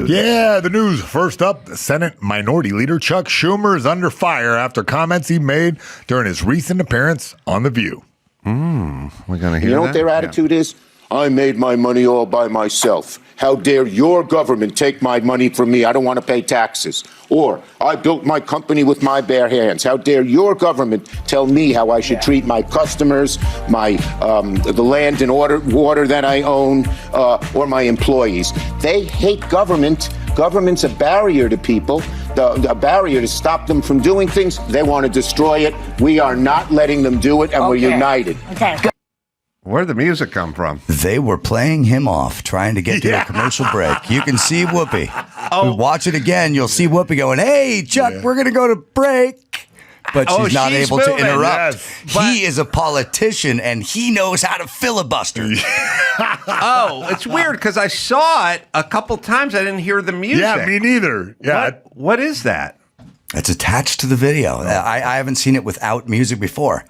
Yeah, the news. First up, the Senate Minority Leader Chuck Schumer is under fire after comments he made during his recent appearance on The View. We're going to hear that? You know what their attitude is? I made my money all by myself. How dare your government take my money from me? I don't want to pay taxes. Or I built my company with my bare hands. How dare your government tell me how I should treat my customers, my the land and water that I own, or my employees? They hate government. Government's a barrier to people, a barrier to stop them from doing things. They want to destroy it. We are not letting them do it, and we're united. Okay. Where'd the music come from? They were playing him off, trying to get to a commercial break. You can see Whoopi. Watch it again. You'll see Whoopi going, hey, Chuck, we're going to go to break. But she's not able to interrupt. Yes. He is a politician, and he knows how to filibuster. It's weird because I saw it a couple times. I didn't hear the music. Yeah, me neither. Yeah. What is that? It's attached to the video. I haven't seen it without music before.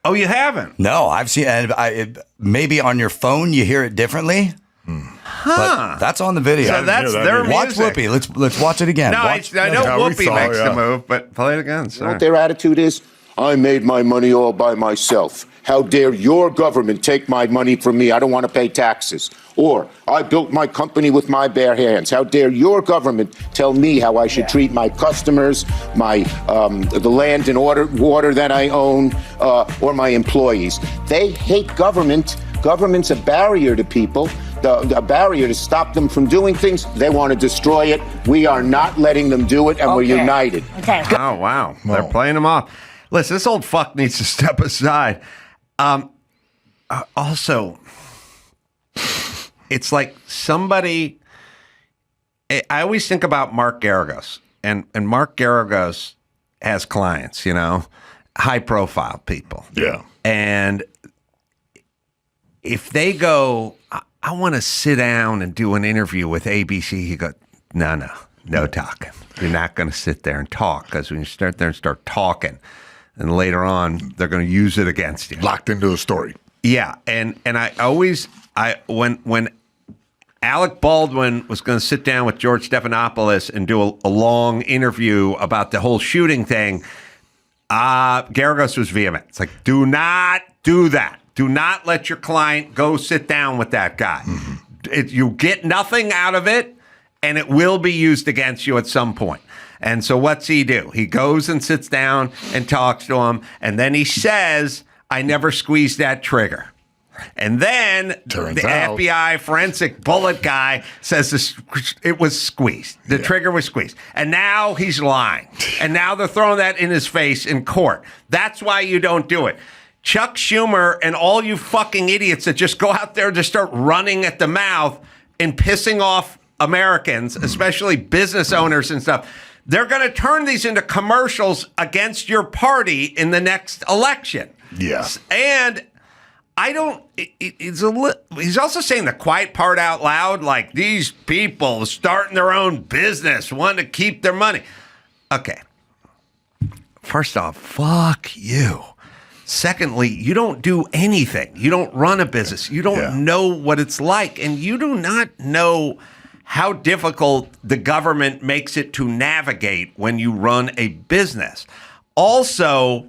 Oh, you haven't? No, I've seen it. Maybe on your phone you hear it differently. But that's on the video. So that's their music. Watch Whoopi. Let's watch it again. No, I know Whoopi makes the move, but play it again. You know what their attitude is? I made my money all by myself. How dare your government take my money from me? I don't want to pay taxes. Or I built my company with my bare hands. How dare your government tell me how I should treat my customers, my the land and water that I own, or my employees? They hate government. Government's a barrier to people, a barrier to stop them from doing things. They want to destroy it. We are not letting them do it, and we're united. Okay. Oh, wow. They're playing him off. Listen, this old fuck needs to step aside. Also, it's like somebody. I always think about Mark Garagos, and Mark Garagos has clients, high profile people. Yeah. And if they go, I want to sit down and do an interview with ABC, he goes, no talking. You're not going to sit there and talk, because when you start there and start talking, and later on they're going to use it against you. Locked into a story. Yeah, and I always when Alec Baldwin was going to sit down with George Stephanopoulos and do a long interview about the whole shooting thing, Garagos was vehement. It's like, do not do that. Do not let your client go sit down with that guy. Mm-hmm. You get nothing out of it, and it will be used against you at some point. And so what's he do? He goes and sits down and talks to him, and then he says, I never squeezed that trigger. And then the FBI forensic bullet guy says it was squeezed. The trigger was squeezed. And now he's lying. And now they're throwing that in his face in court. That's why you don't do it. Chuck Schumer and all you fucking idiots that just go out there and just start running at the mouth and pissing off Americans, especially business owners and stuff, they're going to turn these into commercials against your party in the next election. Yeah. And he's also saying the quiet part out loud, like these people starting their own business, want to keep their money. Okay. First off, fuck you. Secondly, you don't do anything. You don't run a business. You don't know what it's like. And you do not know how difficult the government makes it to navigate when you run a business. Also,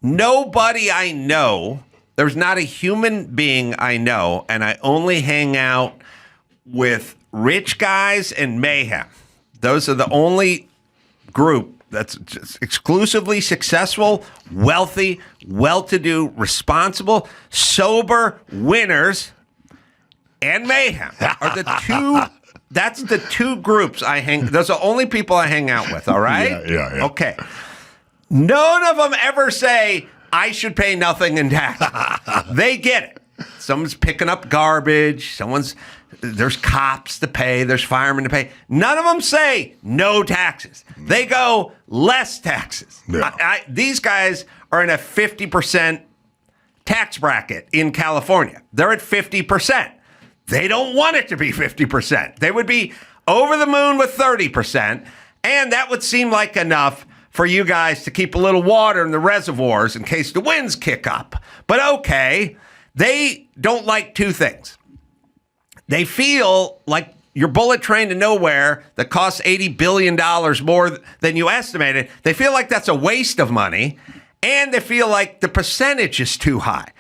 nobody I know, there's not a human being I know, and I only hang out with rich guys and mayhem. Those are the only group that's just exclusively successful, wealthy, well-to-do, responsible, sober winners, and mayhem are the two. That's the two groups I hang. Those are the only people I hang out with. All right. Yeah. Okay. None of them ever say I should pay nothing in tax. They get it. Someone's picking up garbage. There's cops to pay. There's firemen to pay. None of them say no taxes. They go less taxes. Yeah. These guys are in a 50% tax bracket in California. They're at 50%. They don't want it to be 50%. They would be over the moon with 30%, and that would seem like enough for you guys to keep a little water in the reservoirs in case the winds kick up. But okay, they don't like two things. They feel like your bullet train to nowhere that costs $80 billion more than you estimated, they feel like that's a waste of money, and they feel like the percentage is too high.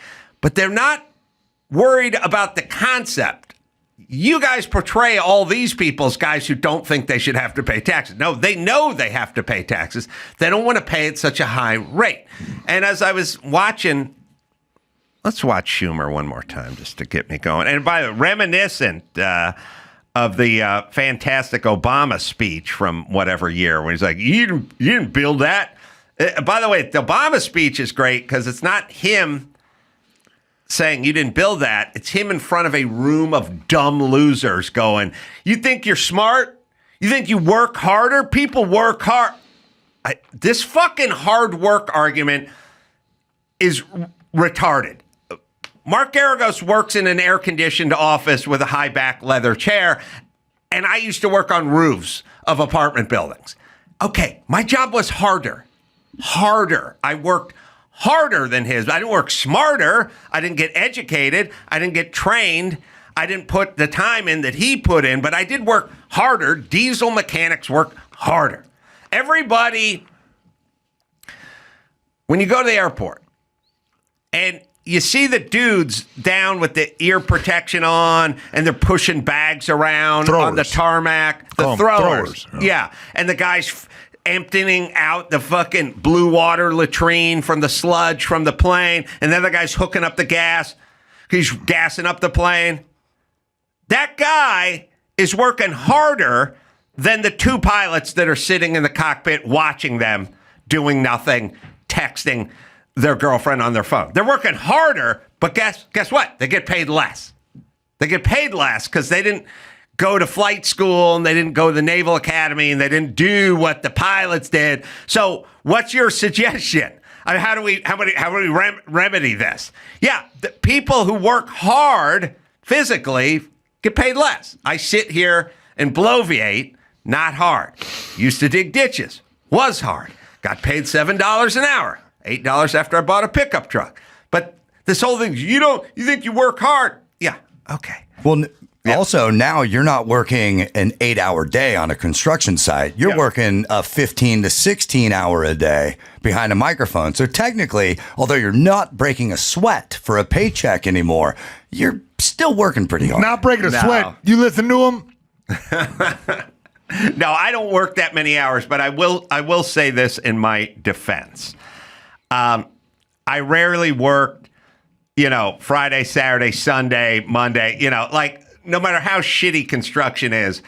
But they're not worried about the concept. You guys portray all these people as guys who don't think they should have to pay taxes. No, they know they have to pay taxes. They don't want to pay at such a high rate. And as I was watching, let's watch Schumer one more time just to get me going. And by the way, reminiscent of the fantastic Obama speech from whatever year, where he's like, you didn't build that. By the way, the Obama speech is great because it's not him saying you didn't build that. It's him in front of a room of dumb losers going, you think you're smart? You think you work harder? People work hard. This fucking hard work argument is retarded. Mark Garagos works in an air-conditioned office with a high-back leather chair, and I used to work on roofs of apartment buildings. Okay, my job was harder. I worked harder than his. I didn't work smarter. I didn't get educated. I didn't get trained. I didn't put the time in that he put in, but I did work harder. Diesel mechanics work harder. Everybody, when you go to the airport and you see the dudes down with the ear protection on and they're pushing bags around on the tarmac, the throwers. Yeah. And the guys emptying out the fucking blue water latrine from the sludge from the plane, and then the guy's hooking up the gas. He's gassing up the plane. That guy is working harder than the two pilots that are sitting in the cockpit watching them doing nothing, texting their girlfriend on their phone. They're working harder, but guess what? They get paid less. They get paid less because they didn't go to flight school and they didn't go to the Naval Academy and they didn't do what the pilots did. So what's your suggestion? I mean, how do we remedy this? Yeah, the people who work hard physically get paid less. I sit here and bloviate, not hard. Used to dig ditches, was hard. Got paid $7 an hour, $8 after I bought a pickup truck. But this whole thing, you think you work hard? Yeah, okay. Well, also, now you're not working an 8-hour day on a construction site. You're working a 15 to 16 hour a day behind a microphone. So technically, although you're not breaking a sweat for a paycheck anymore, you're still working pretty hard. Not breaking a sweat. You listen to him? No, I don't work that many hours, but I will say this in my defense. I rarely worked, Friday, Saturday, Sunday, Monday, like no matter how shitty construction is,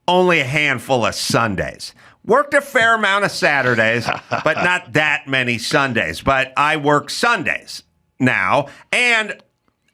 only a handful of Sundays. Worked a fair amount of Saturdays, but not that many Sundays. But I work Sundays now, and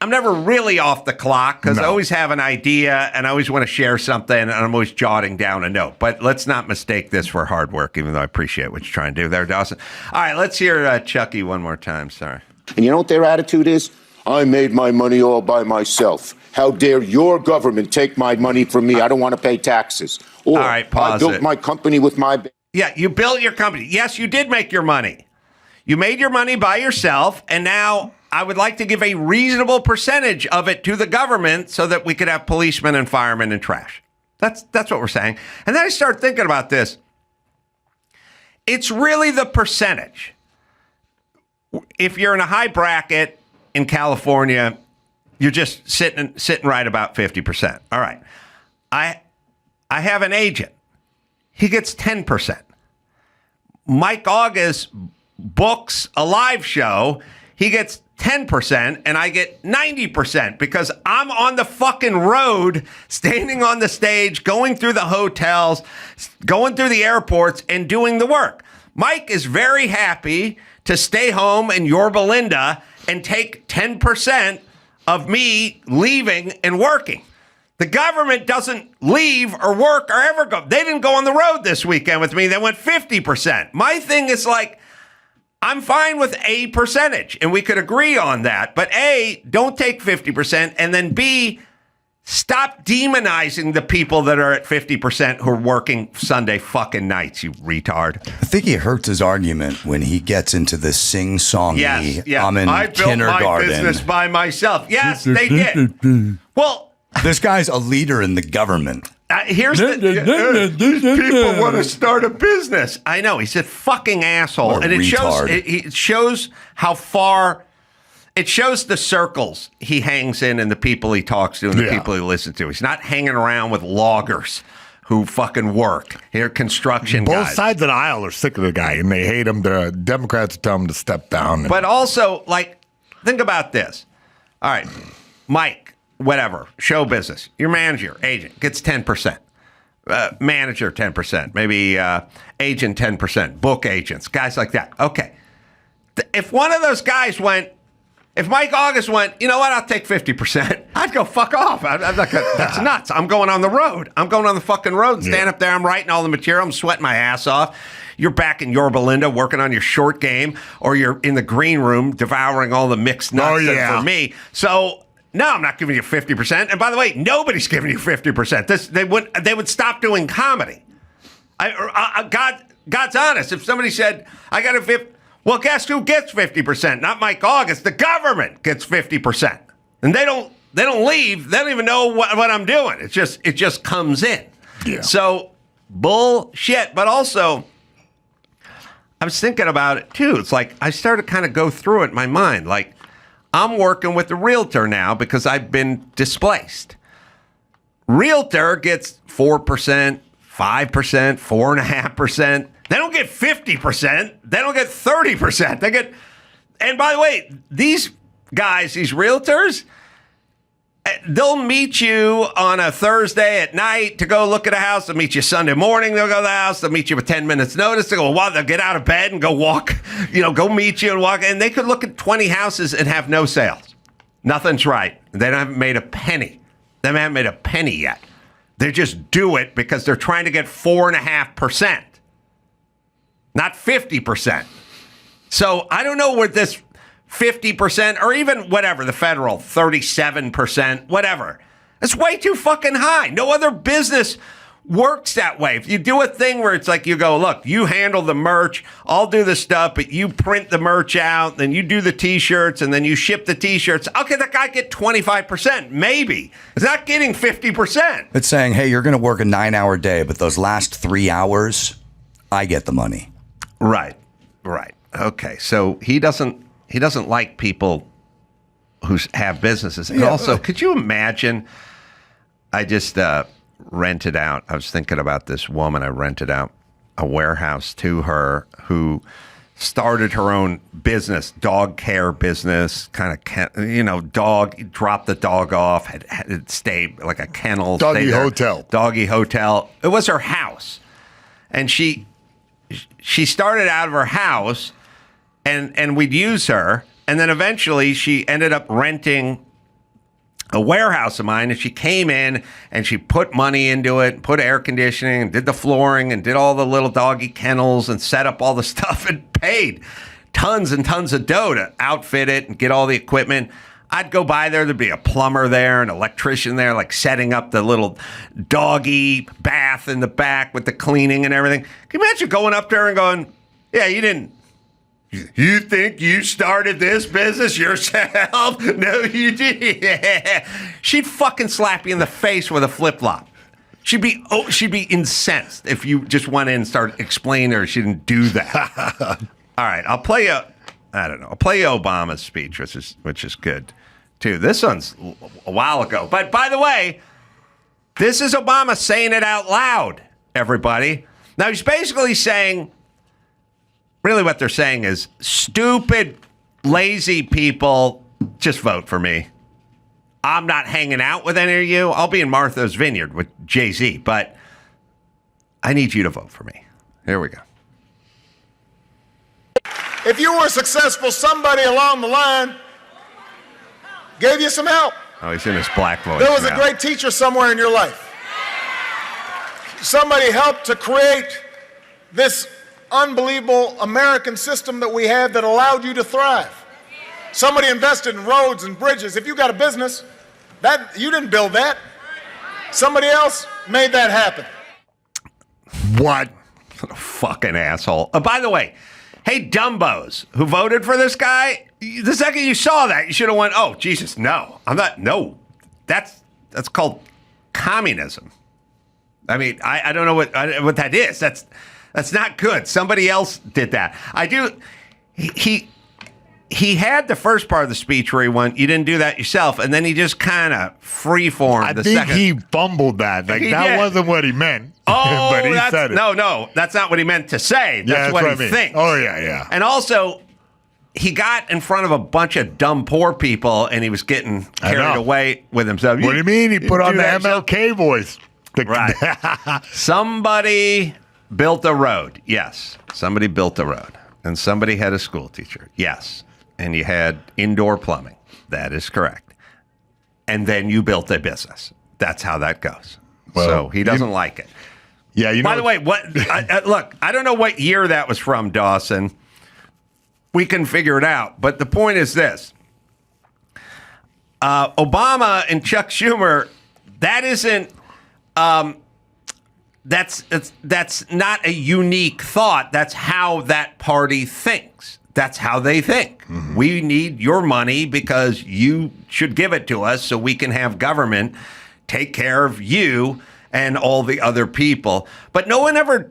I'm never really off the clock because I always have an idea and I always want to share something and I'm always jotting down a note. But let's not mistake this for hard work, even though I appreciate what you're trying to do there, Dawson. All right, let's hear Chucky one more time. Sorry. And you know what their attitude is? I made my money all by myself. How dare your government take my money from me? I don't want to pay taxes. Or all right, pause I built my company with my... Yeah, you built your company. Yes, you did make your money. You made your money by yourself, and now I would like to give a reasonable percentage of it to the government so that we could have policemen and firemen and trash. That's what we're saying. And then I start thinking about this. It's really the percentage. If you're in a high bracket in California, you're just sitting right about 50%. All right. I have an agent. He gets 10%. Mike August books a live show. He gets 10% and I get 90% because I'm on the fucking road, standing on the stage, going through the hotels, going through the airports and doing the work. Mike is very happy to stay home in Yorba Linda and take 10% of me leaving and working. The government doesn't leave or work or ever go. They didn't go on the road this weekend with me. They went 50%. My thing is like, I'm fine with a percentage, and we could agree on that. But A, don't take 50%, and then B, stop demonizing the people that are at 50% who are working Sunday fucking nights, you retard. I think he hurts his argument when he gets into this sing-songy, yes. I'm in I built kindergarten. my business by myself. Yes, they did. Well, this guy's a leader in the government. Here's these people want to start a business. I know. He's a fucking asshole. What a and retard. it shows how far, it shows the circles he hangs in and the people he talks to and the people he listens to. He's not hanging around with loggers who fucking work. They're construction Both guys. sides of the aisle are sick of the guy, and they hate him. The Democrats tell him to step down. But also, like, think about this. All right, Mike. Whatever, show business. Your manager, agent, gets 10%. Manager, 10%. Maybe agent, 10%. Book agents, guys like that. Okay. If one of those guys went, if Mike August went, you know what, I'll take 50%, I'd go, fuck off. I'm not gonna, that's nuts. I'm going on the road. I'm going on the fucking road and stand up there. I'm writing all the material. I'm sweating my ass off. You're back in Yorba Linda working on your short game, or you're in the green room devouring all the mixed nuts for me. So, no, I'm not giving you 50%. And by the way, nobody's giving you 50%. They would stop doing comedy. God's honest. If somebody said, I got a 50, well, guess who gets 50%? Not Mike August. The government gets 50%. And they don't leave. They don't even know what I'm doing. It just comes in. Yeah. So bullshit. But also, I was thinking about it too. It's like I started to kind of go through it in my mind. Like, I'm working with a realtor now because I've been displaced. Realtor gets 4%, 5%, 4.5%. They don't get 50%. They don't get 30%. They get, and by the way, these guys, these realtors, they'll meet you on a Thursday at night to go look at a house. They'll meet you Sunday morning. They'll go to the house. They'll meet you with 10 minutes notice. They'll get out of bed and go walk, go meet you and walk. And they could look at 20 houses and have no sales. Nothing's right. They haven't made a penny. They haven't made a penny yet. They just do it because they're trying to get 4.5%, not 50%. So I don't know where this 50% or even whatever, the federal 37%, whatever. It's way too fucking high. No other business works that way. If you do a thing where it's like you go, look, you handle the merch, I'll do the stuff, but you print the merch out, then you do the T-shirts, and then you ship the T-shirts. Okay, that guy get 25%, maybe. It's not getting 50%. It's saying, hey, you're going to work a 9-hour day, but those last 3 hours, I get the money. Right. Okay, so he doesn't like people who have businesses. And also, could you imagine, I just rented out, I was thinking about this woman, I rented out a warehouse to her who started her own business, dog care business, kind of, dog, dropped the dog off, had stayed like a kennel. Doggy hotel. Doggy hotel. It was her house. And she started out of her house and we'd use her. And then eventually she ended up renting a warehouse of mine, and she came in and she put money into it, put air conditioning, and did the flooring, and did all the little doggy kennels, and set up all the stuff, and paid tons and tons of dough to outfit it and get all the equipment. I'd go by there, there'd be a plumber there, an electrician there, like setting up the little doggy bath in the back with the cleaning and everything. Can you imagine going up there and going, yeah, you think you started this business yourself? No, you didn't. Yeah. She'd fucking slap you in the face with a flip-flop. She'd be incensed if you just went in and started explaining to her she didn't do that. All right, I'll play you Obama's speech, which is good, too. This one's a while ago. But by the way, this is Obama saying it out loud, everybody. Now, he's basically saying, really what they're saying is, stupid, lazy people, just vote for me. I'm not hanging out with any of you. I'll be in Martha's Vineyard with Jay-Z, but I need you to vote for me. Here we go. If you were successful, somebody along the line gave you some help. Oh, he's in his black voice. There was now. a great teacher somewhere in your life. Somebody helped to create this unbelievable American system that we have that allowed you to thrive. Somebody invested in roads and bridges. If you got a business, that you didn't build that. Somebody else made that happen. What? What a fucking asshole. By the way, hey, dumbos who voted for this guy, the second you saw that, you should have went, oh, Jesus, no. I'm not, no. That's called communism. I mean, I don't know what that is. That's not good. Somebody else did that. I do. He had the first part of the speech where he went, "You didn't do that yourself," and then he just kind of freeformed the second. I think he fumbled that. Like that wasn't what he meant. Oh, but he said it. No, that's not what he meant to say. That's what he thinks. Oh yeah. And also, he got in front of a bunch of dumb poor people, and he was getting carried away with himself. What do you mean? He put on the MLK voice. Right. Somebody built a road. Yes. Somebody built a road. And somebody had a school teacher. Yes. And you had indoor plumbing. That is correct. And then you built a business. That's how that goes. Well, so he doesn't like it. Yeah, you know. By the way, look, I don't know what year that was from, Dawson. We can figure it out. But the point is this. Obama and Chuck Schumer, that isn't that's not a unique thought. That's how that party thinks. That's how they think. Mm-hmm. We need your money because you should give it to us so we can have government take care of you and all the other people. But no one ever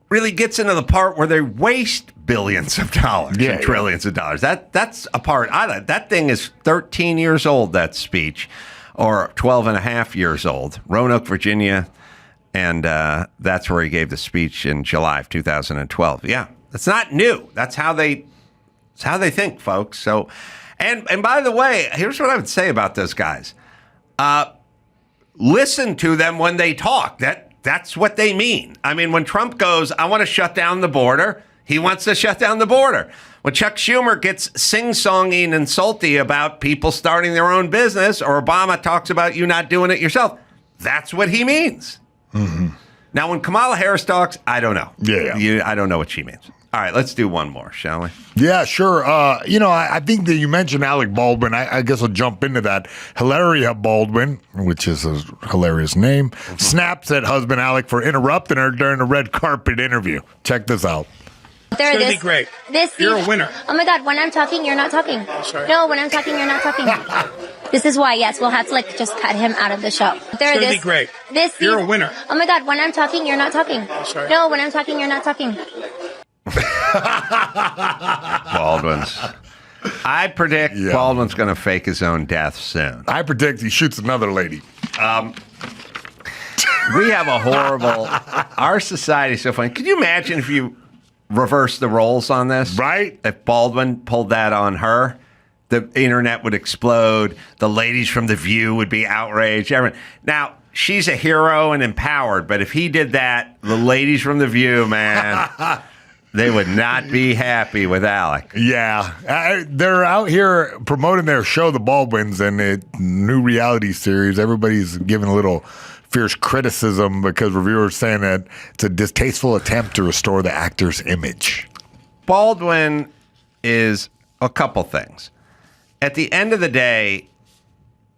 really gets into the part where they waste billions of dollars and trillions of dollars. That's a part. That thing is 13 years old, that speech, or 12 and a half years old. Roanoke, Virginia, and that's where he gave the speech in July of 2012. Yeah, it's not new. That's how they think, folks. So, and by the way, here's what I would say about those guys. Listen to them when they talk. That's what they mean. I mean, when Trump goes, I want to shut down the border, he wants to shut down the border. When Chuck Schumer gets sing-songing and salty about people starting their own business, or Obama talks about you not doing it yourself, that's what he means. Mm-hmm. Now, when Kamala Harris talks, I don't know. I don't know what she means. All right, let's do one more, shall we? Yeah, sure. I think that you mentioned Alec Baldwin. I guess I'll jump into that. Hilaria Baldwin, which is a hilarious name, snaps at husband Alec for interrupting her during a red carpet interview. Check this out. It's going to be great. You're a winner. Oh, my God. When I'm talking, you're not talking. I'm sorry. No, when I'm talking, you're not talking. This is why, yes, we'll have to, just cut him out of the show. It's going to be great. You're a winner. Oh, my God. When I'm talking, you're not talking. I'm sorry. No, when I'm talking, you're not talking. Baldwin's. I predict Baldwin's going to fake his own death soon. I predict he shoots another lady. We have a horrible... Our society is so funny. Could you imagine if you reverse the roles on this? Right. If Baldwin pulled that on her, the internet would explode. The ladies from The View would be outraged. Now, she's a hero and empowered, but if he did that, the ladies from The View, man... They would not be happy with Alec. Yeah. They're out here promoting their show, The Baldwins, and a new reality series. Everybody's giving a little fierce criticism because reviewers saying that it's a distasteful attempt to restore the actor's image. Baldwin is a couple things. At the end of the day,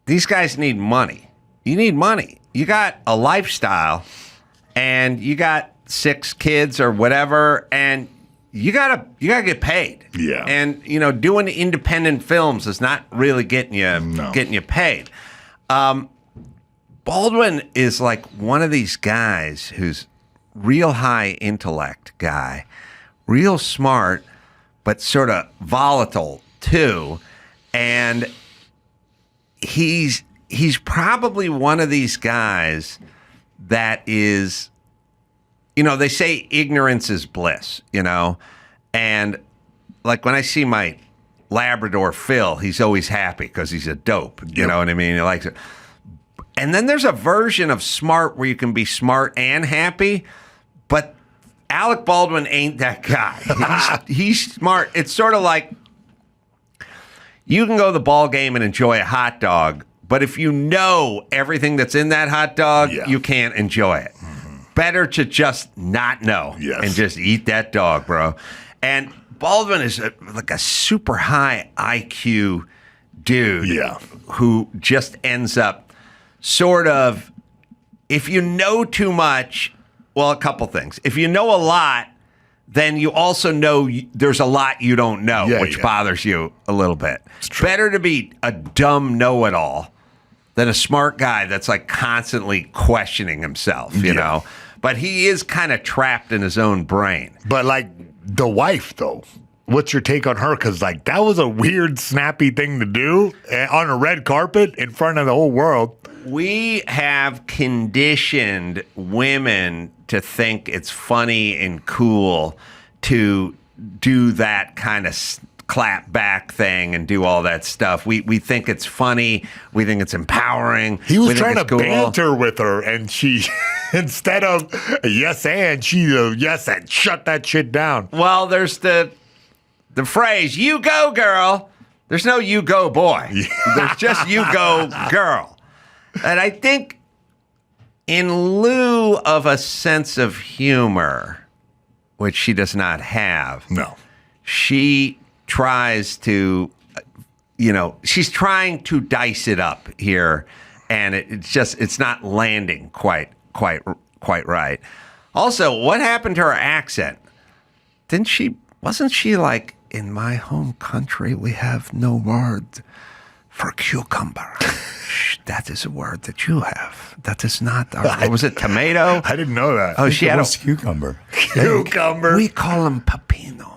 these guys need money. You need money. You got a lifestyle, and you got 6 kids or whatever, and you gotta get paid. Yeah. And doing independent films is not really getting you paid. Baldwin is like one of these guys who's real high intellect guy, real smart, but sort of volatile too. And he's probably one of these guys that is, they say ignorance is bliss, and like when I see my Labrador Phil, he's always happy because he's a dope. You know what I mean? He likes it. And then there's a version of smart where you can be smart and happy, but Alec Baldwin ain't that guy. He's smart. It's sort of like you can go to the ball game and enjoy a hot dog, but if you know everything that's in that hot dog, you can't enjoy it. Better to just not know and just eat that dog, bro. And Baldwin is like a super high IQ dude who just ends up sort of, if you know too much, well, a couple things. If you know a lot, then you also know there's a lot you don't know, which bothers you a little bit. It's better to be a dumb know-it-all than a smart guy that's like constantly questioning himself, you know. But he is kind of trapped in his own brain. But like the wife, though, what's your take on her? Because like that was a weird, snappy thing to do on a red carpet in front of the whole world. We have conditioned women to think it's funny and cool to do that kind of clap back thing and do all that stuff. We think it's funny. We think it's empowering. He was trying to banter with her, and she, instead of yes and, she yes and shut that shit down. Well, there's the phrase, you go, girl. There's no you go, boy. There's just you go, girl. And I think in lieu of a sense of humor, which she does not have, she tries to, she's trying to dice it up here, and it's not landing quite right. Also, what happened to her accent? Wasn't she like, in my home country, we have no word for cucumber. That is a word that you have. That is not. Was it tomato? I didn't know that. Oh, she had a cucumber. Cucumber. We call him pepino.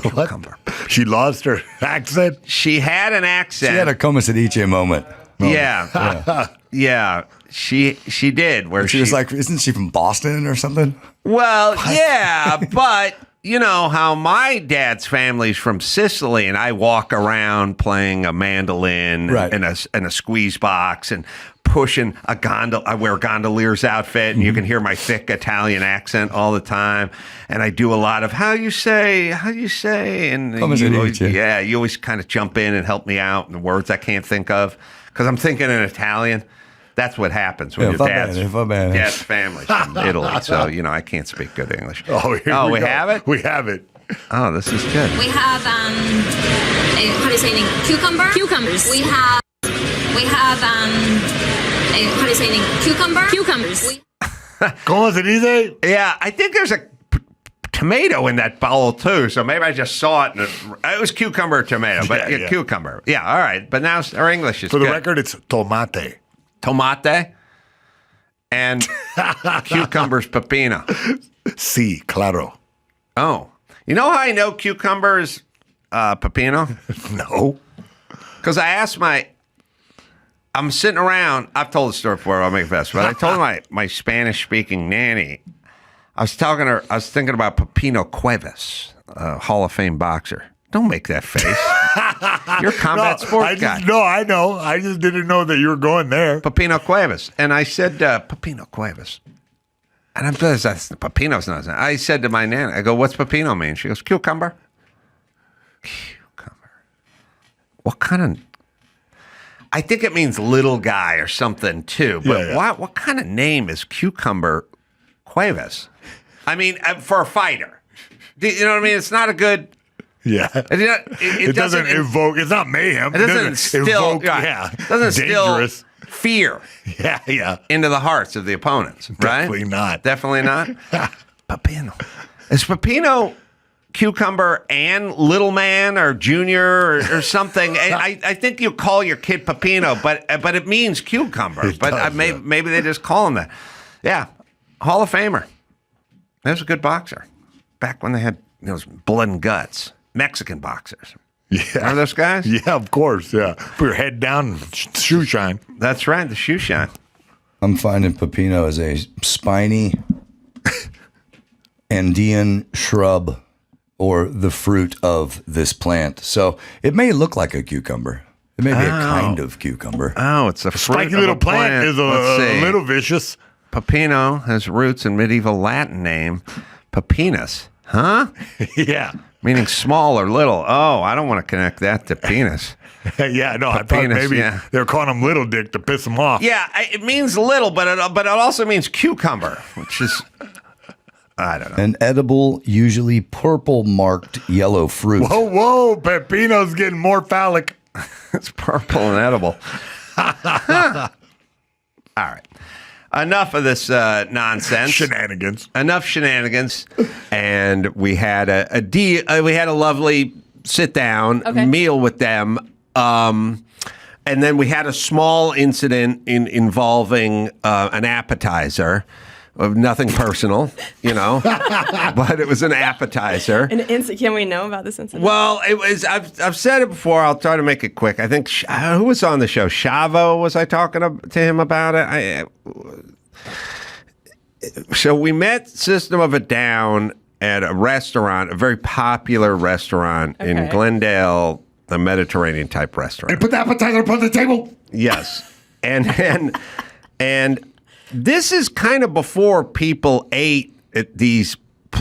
Cucumber. She lost her accent? She had an accent. She had a como se dice moment. Yeah. She did. Where she was like, isn't she from Boston or something? Well, yeah, but you know how my dad's family's from Sicily, and I walk around playing a mandolin and a squeeze box and pushing a gondola. I wear a gondolier's outfit, and you can hear my thick Italian accent all the time. And I do a lot of how you say, and you always kind of jump in and help me out in the words I can't think of because I'm thinking in Italian. That's what happens when your dad's family's from Italy. So, I can't speak good English. We have it? We have it. Oh, this is good. We have, how do you say name? Cucumbers. We have, how do you say name? Cucumbers. ¿Cómo se dice? Yeah, I think there's a tomato in that bowl too, so maybe I just saw it. And it was cucumber or tomato, but cucumber. Yeah, all right. But now our English is For the good. record, it's tomate. Tomate and cucumbers pepino. Sí, claro. Oh. You know how I know cucumber is pepino? No. Because I asked I'm sitting around, I've told the story before, I'll make it fast, but I told my Spanish-speaking nanny, I was thinking about Pepino Cuevas, a Hall of Fame boxer. Don't make that face. You're a combat sports guy. No, I know. I just didn't know that you were going there. Pepino Cuevas. And I said, Pepino Cuevas. And I'm just, Pepino's not. I said to my nana, I go, what's Pepino mean? She goes, cucumber. Cucumber. What kind of... I think it means little guy or something too. But what kind of name is Cucumber Cuevas? I mean, for a fighter. You know what I mean? It's not a good... Yeah. It doesn't evoke, it's not mayhem. It doesn't evoke, dangerous fear into the hearts of the opponents, right? Definitely not. Definitely not. Pepino. Is Pepino cucumber and little man or junior or something? I think you call your kid Pepino, but it means cucumber. Maybe they just call him that. Yeah. Hall of Famer. That was a good boxer. Back when they had those blood and guts. Mexican boxers. Yeah. Remember those guys? Yeah, of course. Yeah. Put your head down, shoe shine. That's right, the shoe shine. I'm finding pepino as a spiny Andean shrub or the fruit of this plant. So it may look like a cucumber. It may be a kind of cucumber. Oh, it's a spiky little plant is a little vicious. Pepino has roots in medieval Latin name Pepinus. Huh? Yeah. Meaning small or little. Oh, I don't want to connect that to penis. Yeah, no, I thought maybe they're calling him Little Dick to piss him off. Yeah, it means little, but it also means cucumber, which is, I don't know. An edible, usually purple-marked yellow fruit. Whoa, Pepino's getting more phallic. It's purple and edible. All right. Enough of this nonsense. Shenanigans. Enough shenanigans. And we had we had a lovely sit down meal with them. And then we had a small incident involving an appetizer. Of nothing personal, but it was an appetizer. Can we know about this incident? Well, it was. I've said it before. I'll try to make it quick. I think who was on the show? Chavo, was I talking to him about it? So we met System of a Down at a restaurant, a very popular restaurant in Glendale, a Mediterranean type restaurant. And put the appetizer upon the table. Yes, and this is kind of before people ate at these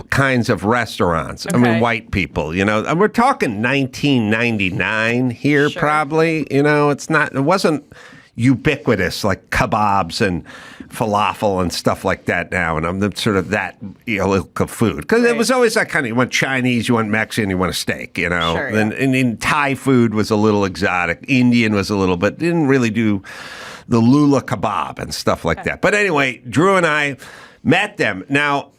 kinds of restaurants. I mean, white people, and we're talking 1999 here, probably. It wasn't ubiquitous like kebabs and falafel and stuff like that now. And I'm sort of that ilk of food because it was always that kind of, you want Chinese, you want Mexican, you want a steak, Sure, and Thai food was a little exotic. Indian was a little, but didn't really do the lula kebab and stuff like that. But anyway, Drew and I met them. Now,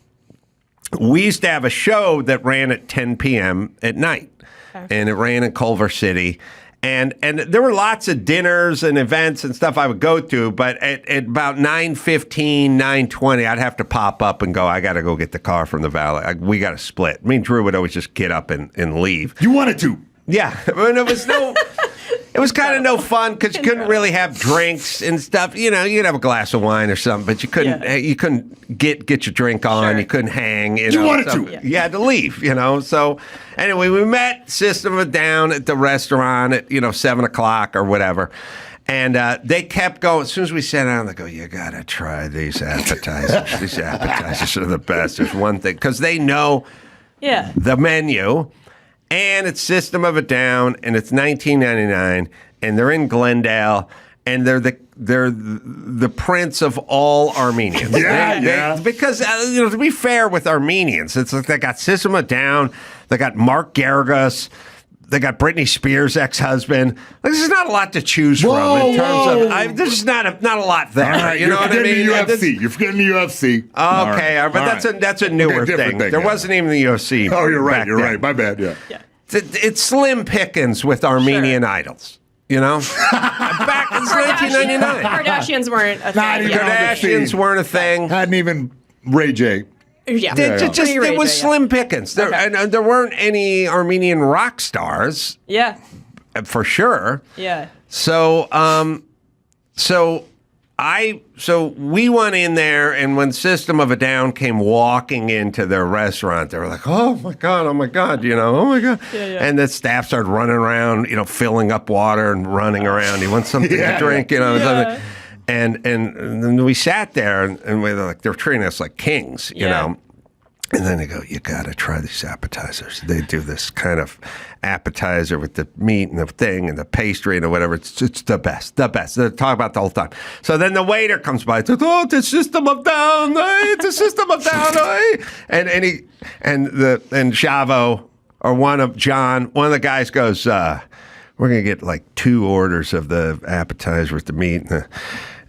we used to have a show that ran at 10 p.m. at night, and it ran in Culver City. And there were lots of dinners and events and stuff I would go to, but at about 9:15, 9:20, I'd have to pop up and go, I got to go get the car from the valet. We got to split. Me and Drew would always just get up and leave. You wanted to. Yeah. I mean, it was kind of no fun because you couldn't really have drinks and stuff. You could have a glass of wine or something, but you couldn't get your drink on. Sure. You couldn't hang. You wanted to. You had to leave. So anyway, we met System of a Down at the restaurant at 7:00 or whatever, and they kept going. As soon as we sat down, they go, "You gotta try these appetizers. These appetizers are the best." There's one thing because they know the menu. And it's System of a Down, and it's 1999, and they're in Glendale, and they're the prince of all Armenians. Because to be fair with Armenians, it's like they got System of a Down, they got Mark Garagos, they got Britney Spears' ex-husband. Like, there's not a lot to choose from in terms of. There's not a lot there. Right, you know what I mean? You're forgetting the UFC. Okay, but that's a newer thing. There wasn't even the UFC. Oh, you're right. You're right. My bad. Yeah. It's slim pickings with Armenian idols. Back in 1999. Kardashians weren't a thing. Kardashians weren't a thing. Hadn't even Ray J. It was slim pickings. And there weren't any Armenian rock stars. Yeah. For sure. Yeah. So we went in there, and when System of a Down came walking into their restaurant, they were like, oh my God, oh my God. Yeah. And the staff started running around, filling up water and running around. You want something to drink, something. And then we sat there, and we were like, they're treating us like kings, you know. And then they go, you got to try these appetizers. They do this kind of appetizer with the meat and the thing and the pastry and whatever. It's the best, the best. They talk about the whole time. So then the waiter comes by and says, oh, the System of Down, it's a System of Down. And Chavo, or one of the guys goes, we're going to get like 2 orders of the appetizer with the meat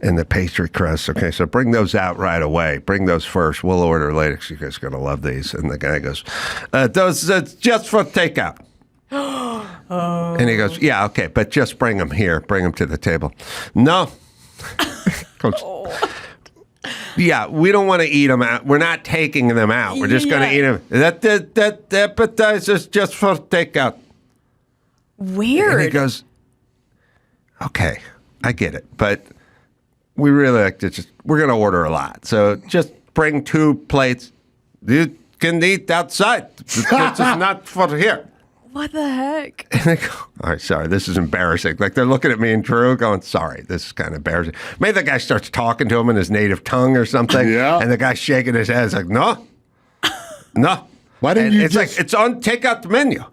and the pastry crust. Okay, so bring those out right away. Bring those first. We'll order later because you guys are going to love these. And the guy goes, those just for takeout. And he goes, yeah, okay, but just bring them here. Bring them to the table. No. Yeah, we don't want to eat them out. We're not taking them out. We're just going to eat them. That appetizer's just for takeout. Weird. And he goes, okay, I get it, but we really like to we're going to order a lot. So just bring 2 plates. You can eat outside. This is not for here. What the heck? And they go, all right, sorry, this is embarrassing. Like, they're looking at me and Drew going, sorry, this is kind of embarrassing. Maybe the guy starts talking to him in his native tongue or something. Yeah. And the guy's shaking his head. It's like, no. Why didn't you it's like, it's on, take out the menu.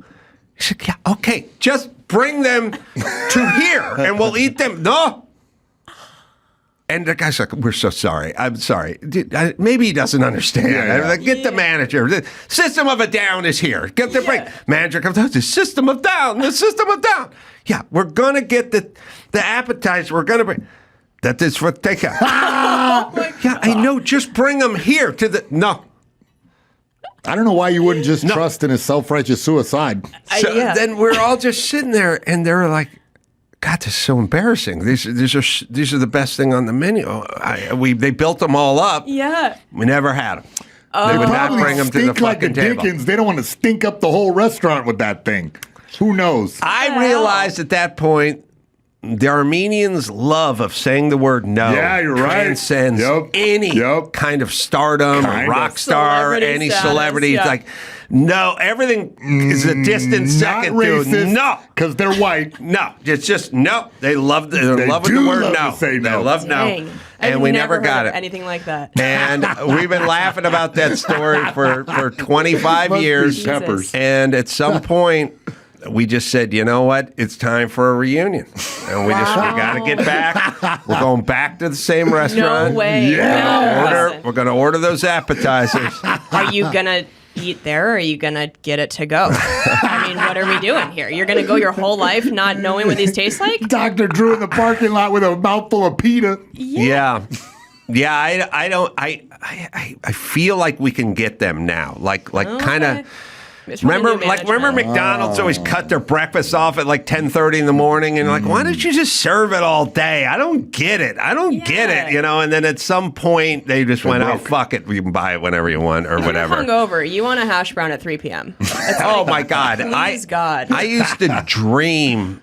He said, yeah, okay, just bring them to here and we'll eat them. No. And the guy's like, we're so sorry. I'm sorry. Maybe he doesn't understand. Like, get the manager. The System of a Down is here. Get the break. Manager comes out. The System of Down. The System of Down. Yeah, we're going to get the appetizer. We're going to bring. That is for takeout. Oh my God. Yeah, I know. Just bring them here to the. No. I don't know why you wouldn't just trust in his self-righteous suicide. So then we're all just sitting there, and they're like, God, this is so embarrassing. These are the best thing on the menu. They built them all up. Yeah. We never had them. They would not bring them to the fucking table. Dickens. They don't want to stink up the whole restaurant with that thing. Who knows? I realized at that point the Armenians' love of saying the word no transcends any kind of stardom, rock star, any celebrity. Yeah. Like, no, everything is a distant second to no. Because they're white. No, it's just no. They love the word no. Say no. They love no. And we never got it. Anything like that. And we've been laughing about that story for 25 years. Peppers. And at some point, we just said, you know what? It's time for a reunion. And we got to get back. We're going back to the same restaurant. No way. Yeah. No. We're going to order those appetizers. Are you going to eat there or are you going to get it to go? I mean, what are we doing here? You're going to go your whole life not knowing what these taste like? Dr. Drew in the parking lot with a mouthful of pita. Yeah. I feel like we can get them now. Like kind of. Remember McDonald's always cut their breakfast off at like 10:30 in the morning, and like, why don't you just serve it all day? I don't get it. Get it, you know. And then at some point, they just went, "Oh, fuck it, you can buy it whenever you want or whatever." Hungover, you want a hash brown at 3 p.m. Oh my God! God! I used to dream.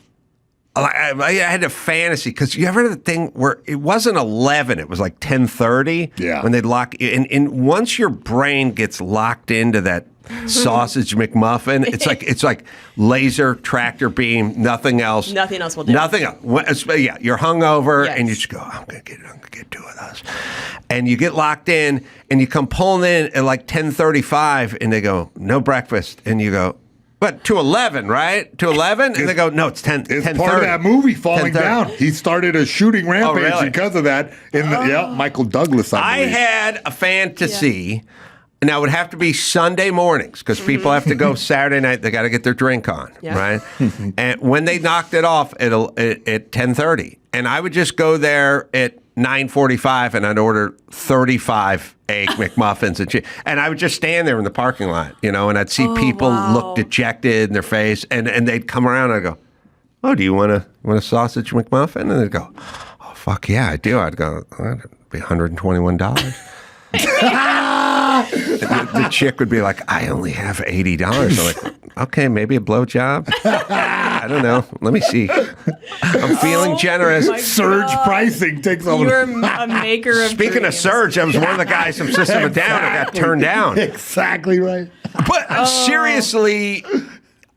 I had a fantasy because you ever had the thing where it wasn't 11, it was like 10:30. Yeah. When they'd lock, and once your brain gets locked into that sausage McMuffin, it's like laser tractor beam, nothing else. Nothing else will do. Nothing else. Yeah, you're hungover and you just go, I'm gonna get 2 of those, and you get locked in, and you come pulling in at like 10:35, and they go, no breakfast, and you go, but to 11, right? To 11? And they go, no, it's 10. It's 10:30. part of that movie Falling Down. He started a shooting rampage really? because of that. Michael Douglas. I had a fantasy, and that would have to be Sunday mornings because people have to go Saturday night. They got to get their drink on, right? And when they knocked it off at 10:30, and I would just go there at 9:45, and I'd order 35 egg McMuffins and I would just stand there in the parking lot, you know, and I'd see people look dejected in their face, and they'd come around and I'd go, "Oh, do you want a sausage McMuffin?" And they'd go, "Oh, fuck yeah, I do." I'd go, "That'd be $121." the chick would be like, "I only have $80." I'm like, "Okay, maybe a blowjob." I don't know. Let me see. I'm feeling generous. Surge pricing takes over. You're a maker of Speaking dreams. of surge, I was one of the guys from System of a Down who got turned down. Exactly right. But seriously,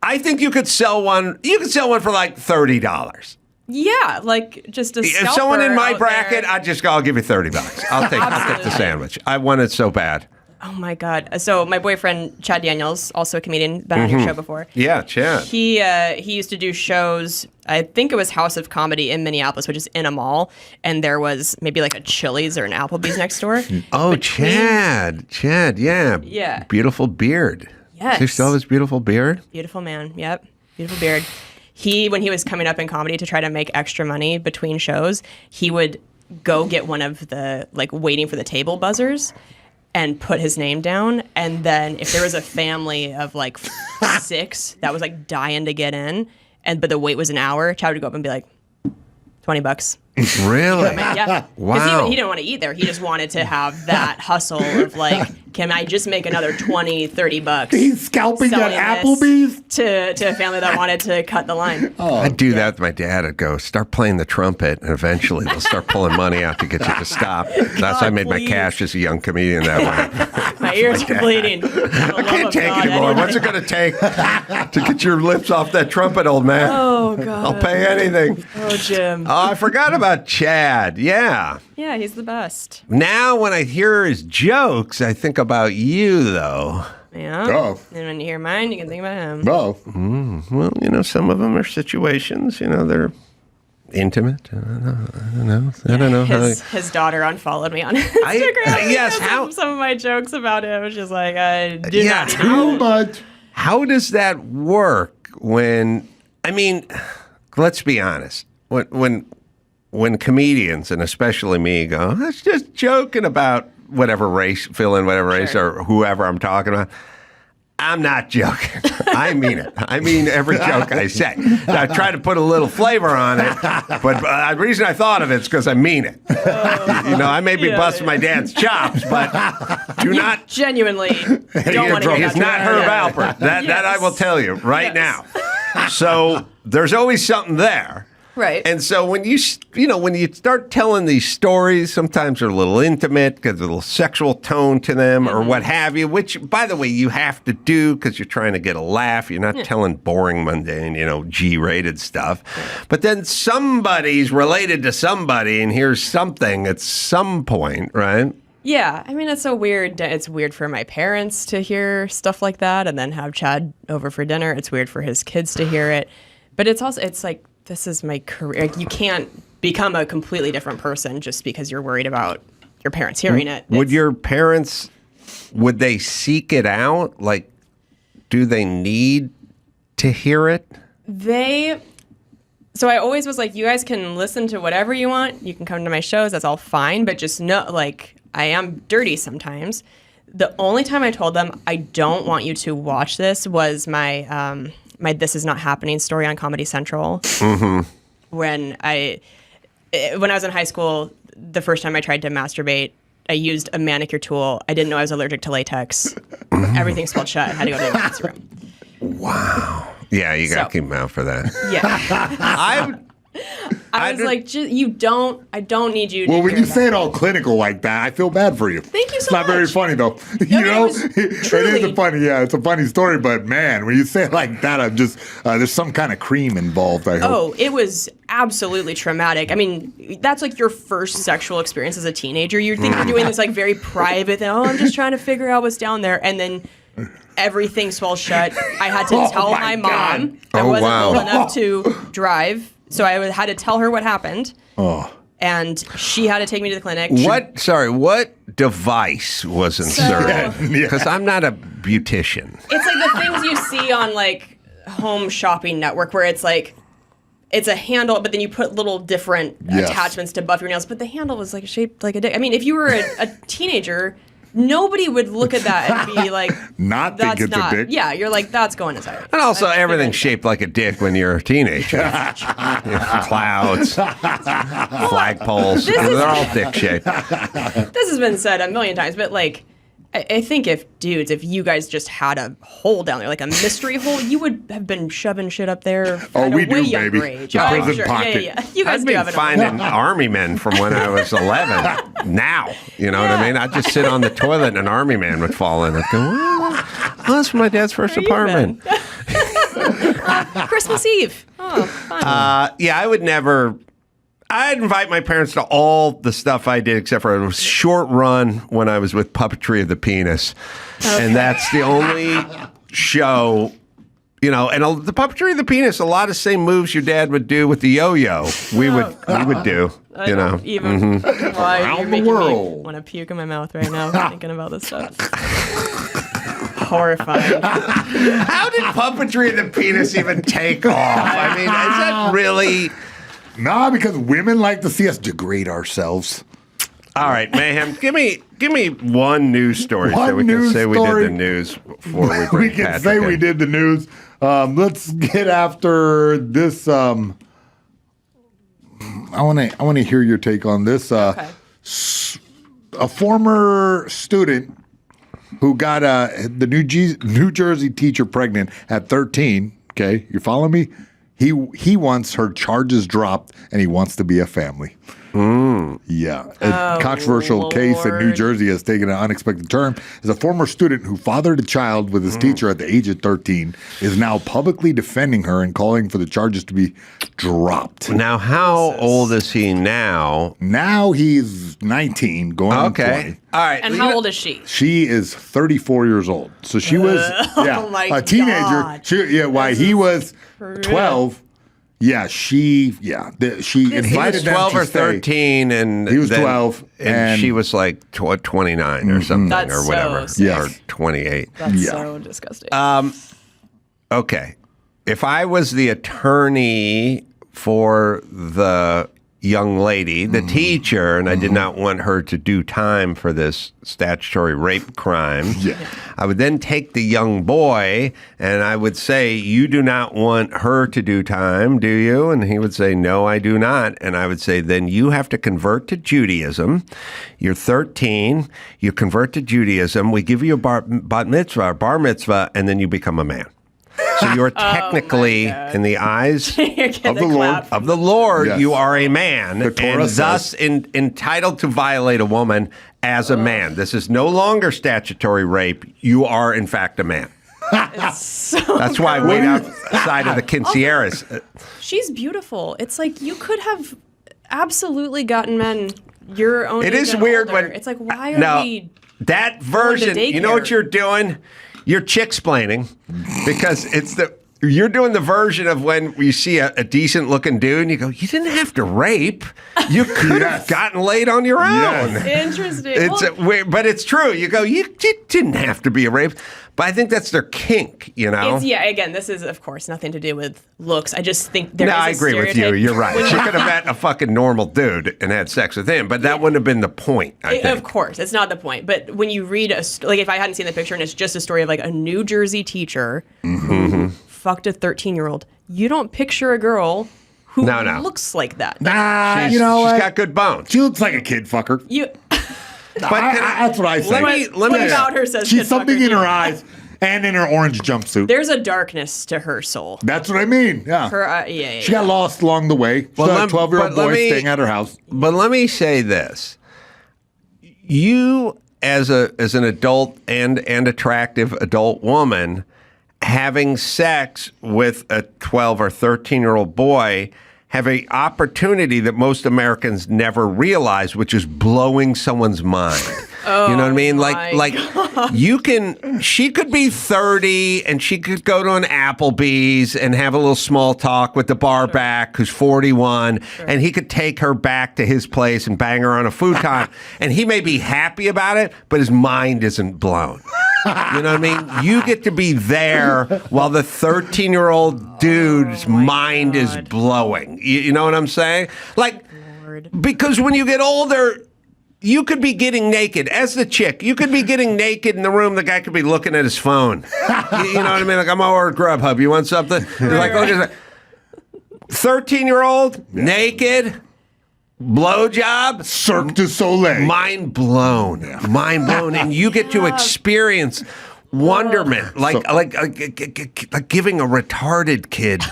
I think you could sell one. You could sell one for like $30. Yeah, like just a If scalper someone in my out bracket, there. I'd just go, I'll give you $30. I'll take the sandwich. I want it so bad. Oh my God! So my boyfriend Chad Daniels, also a comedian, been on your show before. Yeah, Chad. He used to do shows. I think it was House of Comedy in Minneapolis, which is in a mall, and there was maybe like a Chili's or an Applebee's next door. Oh, Chad, yeah. Yeah. Beautiful beard. Yes. Does he still have his beautiful beard? Beautiful man. Yep. Beautiful beard. When he was coming up in comedy to try to make extra money between shows, he would go get one of the like waiting for the table buzzers and put his name down. And then if there was a family of like 6 that was like dying to get in, but the wait was an hour, Chad would go up and be like, $20. Really? Yeah. Wow. He didn't want to eat there. He just wanted to have that hustle of like, can I just make another $20, $30? He's scalping at selling Applebee's? to a family that wanted to cut the line. I'd do that with my dad. I'd go, start playing the trumpet, and eventually they'll start pulling money out to get you to stop. That's how I made my cash as a young comedian that way. My ears are bleeding. I can't take anymore. What's it going to take to get your lips off that trumpet, old man? Oh, God. I'll pay anything. Oh, Jim. Oh, I forgot about Chad. Yeah. Yeah, he's the best. Now, when I hear his jokes, I think about you, though. Yeah. Oh. And when you hear mine, you can think about him. Oh. Well, you know, some of them are situations, you know, they're intimate. I don't know. His daughter unfollowed me on Instagram. Yes, because of some of my jokes about him. She's like, I do not need Too much. How does that work when, I mean, let's be honest. When comedians, and especially me, go, let's just joking about whatever race, fill in whatever race or whoever I'm talking about. I'm not joking. I mean it. I mean every joke I say. I try to put a little flavor on it, but the reason I thought of it is because I mean it. I may be busting my dad's chops, but do not genuinely don't want to hear that. It's not Herb Alpert. That I will tell you right now. So there's always something there. Right. And so when you start telling these stories, sometimes they're a little intimate because there's a little sexual tone to them or what have you, which, by the way, you have to do because you're trying to get a laugh. You're not telling boring, mundane, G-rated stuff. But then somebody's related to somebody and here's something at some point, right? Yeah. I mean, it's so weird. It's weird for my parents to hear stuff like that and then have Chad over for dinner. It's weird for his kids to hear it. But it's like, this is my career. Like, you can't become a completely different person just because you're worried about your parents hearing it. Would your parents, would they seek it out? Like, do they need to hear it? So I always was like, you guys can listen to whatever you want. You can come to my shows. That's all fine. But just know, like, I am dirty sometimes. The only time I told them I don't want you to watch this was my This Is Not Happening story on Comedy Central. Mm-hmm. When I was in high school, the first time I tried to masturbate, I used a manicure tool. I didn't know I was allergic to latex. Everything swelled shut. I had to go to the emergency room. Wow. Yeah, you got to keep them out for that. Yeah. I was like, I don't need you to Well, when hear you say it all clinical like that, I feel bad for you. Thank you so It's not much. very funny, though. It is a funny story, but man, when you say it like that, I'm just, there's some kind of cream involved, I hope. Oh, it was absolutely traumatic. I mean, that's like your first sexual experience as a teenager. You think you're doing this like very private thing. Oh, I'm just trying to figure out what's down there. And then everything swells shut. I had to tell my mom I wasn't old enough to drive. So I had to tell her what happened. Oh. And she had to take me to the clinic. What device was inserted? Because I'm not a beautician. It's like the things you see on like Home Shopping Network where it's like, it's a handle, but then you put little different attachments to buff your nails. But the handle was like shaped like a dick. I mean, if you were a teenager, nobody would look at that and be like, not think it's a dick. Yeah, you're like, that's going inside. And also, everything's shaped like a dick when you're a teenager. Clouds, flagpoles, they're all dick shaped. This has been said a million times, but like, I think if you guys just had a hole down there, like a mystery hole, you would have been shoving shit up there at a way younger age. The prison pocket. Yeah. You guys I'd be finding army men from when I was 11 now. You know what I mean? I'd just sit on the toilet and an army man would fall in. I'd go, oh, that's my dad's first apartment. Christmas Eve. Oh, fun. I would never... I'd invite my parents to all the stuff I did, except for a short run when I was with Puppetry of the Penis. Okay. And that's the only show, and the Puppetry of the Penis, a lot of same moves your dad would do with the yo-yo, we would do, I don't even why you're making me want to puke in my mouth right now thinking about this stuff. Horrifying. How did Puppetry of the Penis even take off? I mean, is that really... Nah, because women like to see us degrade ourselves. All right, Mayhem, give me one news story so we can say we did the news before we bring we can Patrick say in. we did the news. Let's get after this. I want to hear your take on this. A former student who got the New Jersey teacher pregnant at 13. Okay, you follow me? He wants her charges dropped, and he wants to be a family. Yeah. A controversial case in New Jersey has taken an unexpected turn. As a former student who fathered a child with his teacher at the age of 13 is now publicly defending her and calling for the charges to be dropped. Now, how old is he now? Now he's 19, going on 20. All right. And how old is she? She is 34 years old. So she was a teenager. God. He was 12. Yeah, she invited he was 12 or 13, and he was 12, and she was like 29 or something, or whatever, or 28. That's so disgusting. Okay, if I was the attorney for the young lady, the teacher, and I did not want her to do time for this statutory rape crime. I would then take the young boy and I would say, you do not want her to do time, do you? And he would say, no, I do not. And I would say, then you have to convert to Judaism. You're 13. You convert to Judaism. We give you a bat mitzvah, or bar mitzvah, and then you become a man. So you're technically, in the eyes of the Lord, yes. you are a man, The Torah and thus entitled to violate a woman as a man. This is no longer statutory rape. You are, in fact, a man. That's why I wait outside of the quinceañeras. She's beautiful. It's like you could have absolutely gotten men your own. It age is and weird older. when It's like, why are we? That version, you know what you're doing? You're chick-splaining because you're doing the version of when you see a decent-looking dude and you go, you didn't have to rape. You could have gotten laid on your own. Yes. Interesting. But it's true. You go, you didn't have to be a rape. But I think that's their kink, you know? Again, this is, of course, nothing to do with looks. I just think there is I agree with you. You're right. She could have met a fucking normal dude and had sex with him, but that wouldn't have been the point, I think. Of course, it's not the point. But when you read, like if I hadn't seen the picture and it's just a story of like a New Jersey teacher who fucked a 13-year-old, you don't picture a girl who looks like that. She's got good bones. She looks like a kid fucker. But that's what I say. What about her says she's kid something fucker in her too? eyes and in her orange jumpsuit. There's a darkness to her soul. That's what I mean. Yeah. Her, She got lost along the way. She had a 12-year-old boy staying at her house. But let me say this. You, as an adult and attractive adult woman, having sex with a 12 or 13-year-old boy have an opportunity that most Americans never realize, which is blowing someone's mind. You know what I mean? Like she could be 30 and she could go to an Applebee's and have a little small talk with the bar back who's 41, and he could take her back to his place and bang her on a futon, and he may be happy about it, but his mind isn't blown. You know what I mean? You get to be there while the 13-year-old dude's mind is blowing. You know what I'm saying? Like, because when you get older, you could be getting naked. As the chick, you could be getting naked in the room. The guy could be looking at his phone. You know what I mean? Like, I'm over at Grubhub. You want something? You're like, okay. 13-year-old, naked, blowjob, Cirque du Soleil. Mind blown. Mind blown. And you get to experience wonderment, like giving a retarded kid,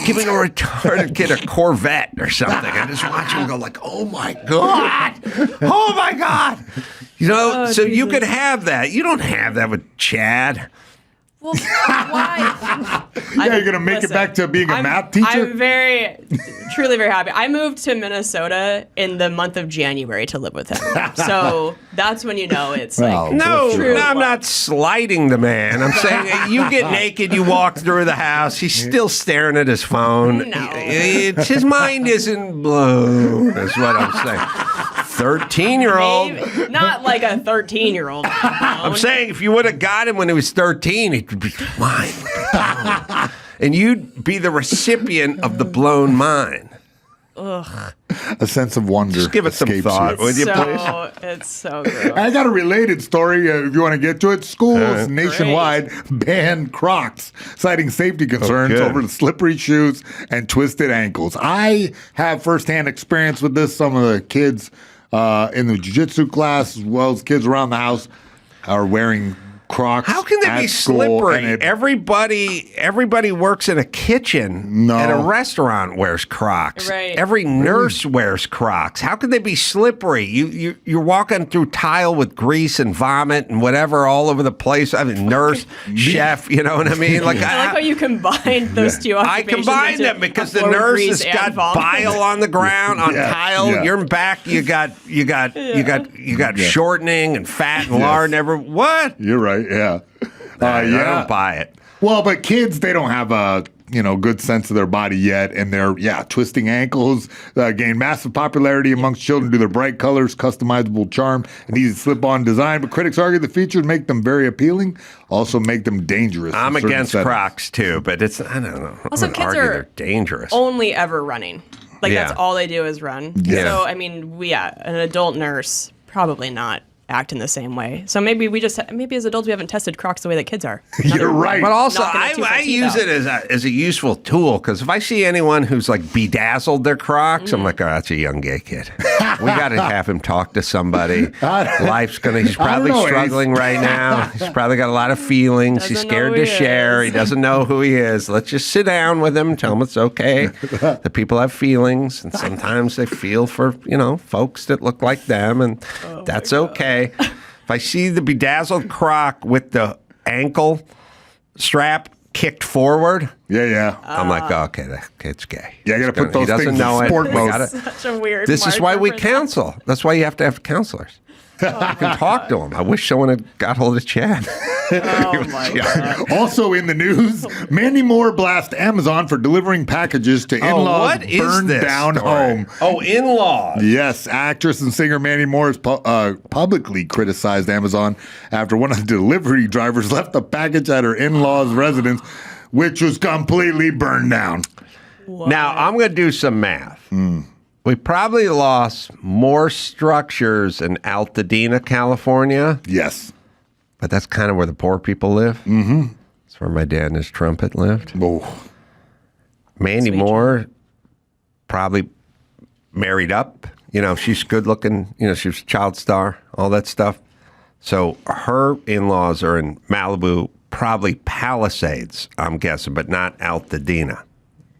giving a retarded kid a Corvette or something, and just watching him go like, oh my god, you know. So you could have that. You don't have that with Chad. Well, why? You're going to make it back to being a math teacher? I'm truly very happy. I moved to Minnesota in the month of January to live with him. So that's when you know it's like... No, I'm not slighting the man. I'm saying you get naked, you walk through the house, he's still staring at his phone. No. His mind isn't blown, is what I'm saying. 13-year-old. Not like a 13-year-old. I'm saying if you would have got him when he was 13, he'd be mine. And you'd be the recipient of the blown mind. Ugh. A sense of wonder. Just give it some thought, would you, please? It's so gross. I got a related story if you want to get to it. Schools nationwide banned Crocs, citing safety concerns over the slippery shoes and twisted ankles. I have firsthand experience with this. Some of the kids in the jiu-jitsu class, as well as kids around the house, are wearing Crocs. How can they be slippery? Everybody works in a kitchen at a restaurant wears Crocs. Right. Every nurse wears Crocs. How can they be slippery? You're walking through tile with grease and vomit and whatever all over the place. I mean, nurse, chef, you know what I mean? Like I like how you combined those two occupations. I combined them because the nurse has got bile on the ground on tile. You're back. You got shortening and fat and lard and everything. What? You're right. Yeah. I don't buy it. Well, but kids, they don't have a good sense of their body yet, and they're twisting ankles gain massive popularity amongst children due to their bright colors, customizable charm, and easy slip-on design. But critics argue the features make them very appealing, also make them dangerous. I'm against Crocs too, but I don't know. Also, kids are they're dangerous. only ever running. Like, Yeah. that's all they do is run. Yeah. So, I mean, an adult nurse, probably not act in the same way. So maybe as adults we haven't tested Crocs the way that kids are. You're right. But also, Knocking it I 2 feet use out. it as a useful tool because if I see anyone who's like bedazzled their Crocs, I'm like, oh, that's a young gay kid. We got to have him talk to somebody. He's probably know, struggling right now. He's probably got a lot of feelings. He's Doesn't know scared who to he share. is. He doesn't know who he is. Let's just sit down with him and tell him it's okay. The people have feelings, and sometimes they feel for, folks that look like them, and that's okay. If I see the bedazzled Croc with the ankle strap kicked forward, I'm like, okay, that kid's gay. Yeah, I got to put those he doesn't things know in it. sport We mode. gotta- Such a weird This is why we marker for that. counsel. That's why you have to have counselors. You can talk to them. I wish someone had got hold of Chad. Oh my God. Also in the news, Mandy Moore blasts Amazon for delivering packages to in-laws' what is burned this down story? home. Oh, in-laws. Yes, actress and singer Mandy Moore has publicly criticized Amazon after one of the delivery drivers left a package at her in-laws' residence, which was completely burned down. Now, I'm going to do some math. We probably lost more structures in Altadena, California. Yes. But that's kind of where the poor people live. Mm-hmm. That's where my dad and his trumpet lived. Oh. Mandy Moore probably married up. She's good looking. She was a child star, all that stuff. So her in-laws are in Malibu, probably Palisades, I'm guessing, but not Altadena.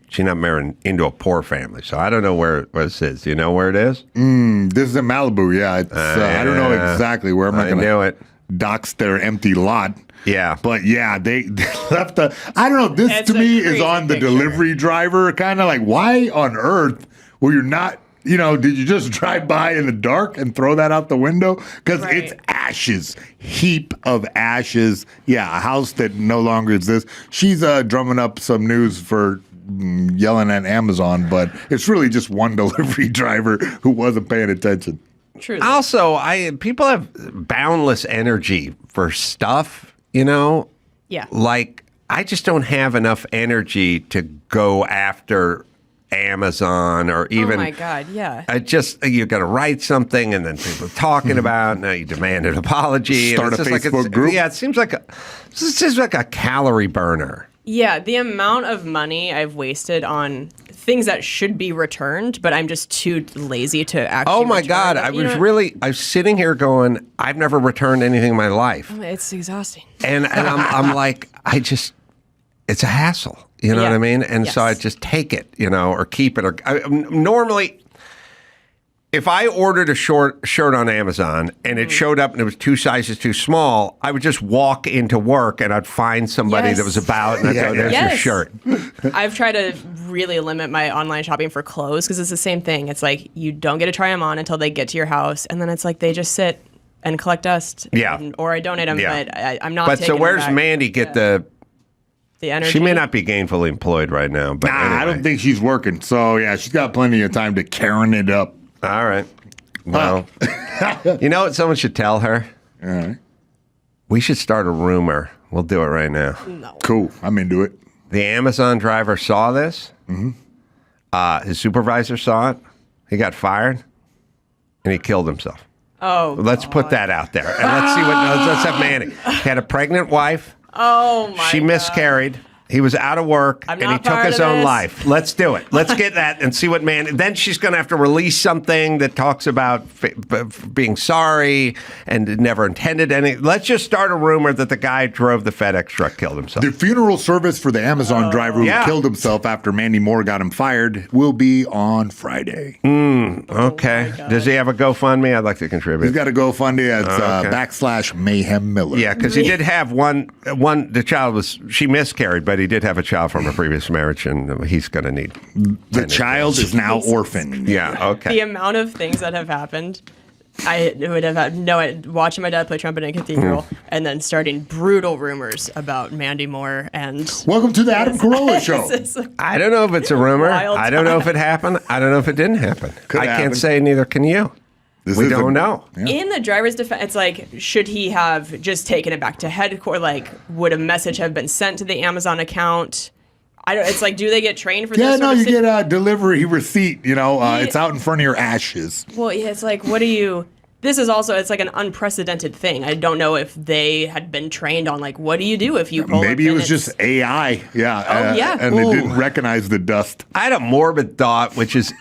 She's not marrying into a poor family. So I don't know where this is. Do you know where it is? This is in Malibu, yeah. It's, I don't know exactly where. I'm not going to dox their empty lot. Yeah. But yeah, they left I don't know, this It's to a me is crazy on the picture. delivery driver, kind of like, why on earth were you not, did you just drive by in the dark and throw that out the window? Because Right. it's ashes, heap of ashes. Yeah, a house that no longer exists. She's drumming up some news for yelling at Amazon, but it's really just one delivery driver who wasn't paying attention. True. Also, people have boundless energy for stuff, Yeah. Like, I just don't have enough energy to go after Amazon or even. Oh my God, yeah. You got to write something, and then people are talking about. Now you demand an apology. and Start it's a just Facebook group? Yeah, it seems like a calorie burner. Yeah, the amount of money I've wasted on things that should be returned, but I'm just too lazy to actually. Oh my return God! them. I was sitting here going, I've never returned anything in my life, It's exhausting. and I'm like, it's a hassle. You know Yeah. what I mean? And so I Yes. just take it, or keep it. Normally, if I ordered a shirt on Amazon and it showed up and it was 2 sizes too small, I would just walk into work and I'd find somebody Yes. that was about and I'd go, there's your Yes. shirt. I've tried to really limit my online shopping for clothes because it's the same thing. It's like you don't get to try them on until they get to your house, and then it's like they just sit and collect dust. Yeah. Or I donate them, Yeah. but I'm not. But taking so them where's back. Mandy get the energy? She may not be gainfully employed right now, but Nah, anyway. I don't think she's working. So yeah, she's got plenty of time to Karen it up. All right. Well, you know what someone should tell her? All right. We should start a rumor. We'll do it right now. No. Cool. I'm into it. The Amazon driver saw this. Mm-hmm. His supervisor saw it. He got fired, and he killed himself. Oh. Let's put that out there, and let's see what. Let's have Mandy. He had a pregnant wife. Oh my. She miscarried. He was out of work, I'm and he not took part his of own this. life. Let's do it. Let's get that and see what man. Then she's going to have to release something that talks about being sorry and never intended any. Let's just start a rumor that the guy who drove the FedEx truck killed himself. The funeral service for the Amazon driver who Yeah. killed himself after Mandy Moore got him fired will be on Friday. Okay. Does he have a GoFundMe? I'd like to contribute. He's got to GoFundMe at Okay. /Mayhem Miller. Yeah, because he did have one. The child she miscarried, but he did have a child from a previous marriage, and he's going to need. The child is now orphaned. Yeah. Okay. The amount of things that have happened. I would have had watching my dad play trumpet in a cathedral and then starting brutal rumors about Mandy Moore and Welcome to the Adam Carolla Show. I don't know if it's a rumor. Wild I don't know if it happened. I don't know if it didn't happen. I happen. can't say. Neither can you. We don't know. Yeah. In the driver's defense, it's like, should he have just taken it back to headquarters? Like, would a message have been sent to the Amazon account? It's like, do they get trained for Yeah, this? no, sort of you get a delivery receipt. It's out in front of your ashes. Well, yeah, it's like, what do you? This is also, it's like an unprecedented thing. I don't know if they had been trained on, like, what do you do if you pull Maybe it was just AI. Yeah. Oh, yeah. And it didn't recognize the dust. I had a morbid thought, which is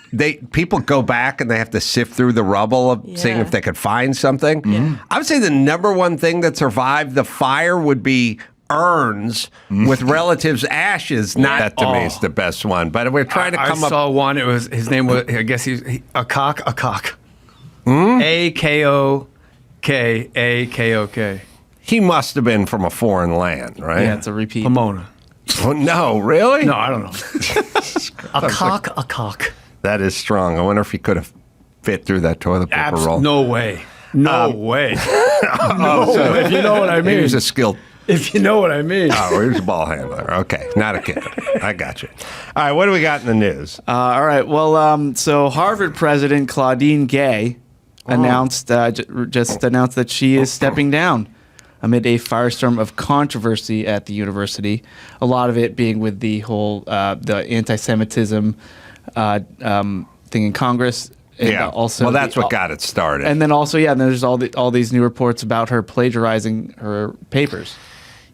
people go back and they have to sift through the rubble of seeing if they could find something. Mm-hmm. I would say the number one thing that survived the fire would be urns with relatives' ashes. Not that to me is the best one, but we're trying to come up. I saw one. It was his name was. I guess he's a cock. AKOK. He must have been from a foreign land, right? Yeah, it's a repeat. Pomona. Oh, no, really? No, I don't know. a cock. That is strong. I wonder if he could have fit through that toilet paper roll. No way. No way. So if you know what I mean. He was a skilled. If you know what I mean. Oh, here's a ball handler. Okay, not a kid. I got you. All right, what do we got in the news? All right. Well, so Harvard president Claudine Gay announced just announced that she is stepping down amid a firestorm of controversy at the university. A lot of it being with the whole the anti-Semitism thing in Congress. And also, well, that's what got it started. And then also, then there's all these new reports about her plagiarizing her papers.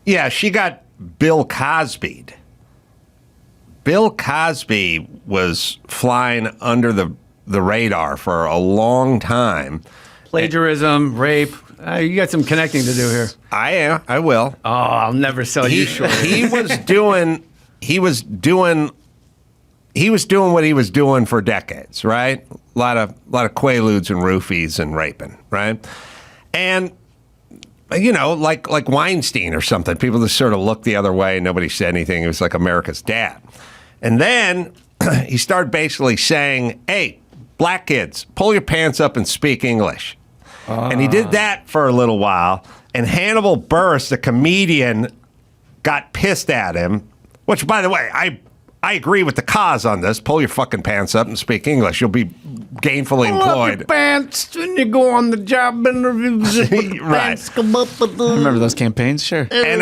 Yeah, she got Bill Cosby'd. Bill Cosby was flying under the radar for a long time. Plagiarism, rape. You got some connecting to do here. I am. I will. Oh, I'll never sell you short. He was doing what he was doing for decades, right? A lot of quaaludes and roofies and raping, right? And like Weinstein or something, people just sort of looked the other way and nobody said anything. It was like America's dad. And then he started basically saying, "Hey, black kids, pull your pants up and speak English." And he did that for a little while. And Hannibal Buress, the comedian, got pissed at him, which, by the way, I agree with the cause on this. Pull your fucking pants up and speak English. You'll be gainfully employed. Pull up your pants when you go on the job interviews. Right. Remember those campaigns? Sure. And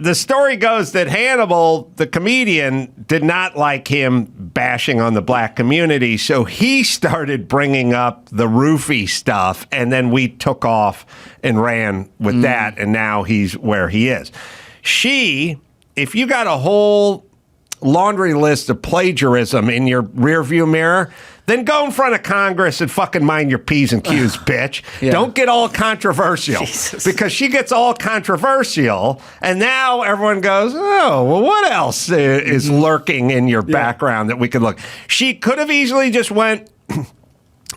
the story goes that Hannibal, the comedian, did not like him bashing on the black community, so he started bringing up the roofie stuff, and then we took off and ran with that, and now he's where he is. If you got a whole laundry list of plagiarism in your rearview mirror, then go in front of Congress and fucking mind your P's and Q's, bitch. Yeah. Don't get all controversial. Jesus. Because she gets all controversial, and now everyone goes, oh, well, what else is lurking in your background that we could look? She could have easily just went,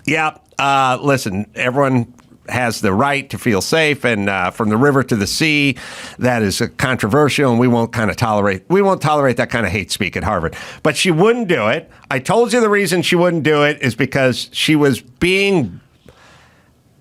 listen, everyone has the right to feel safe, and from the river to the sea, that is controversial, and we won't tolerate that kind of hate speak at Harvard. But she wouldn't do it. I told you the reason she wouldn't do it is because she was being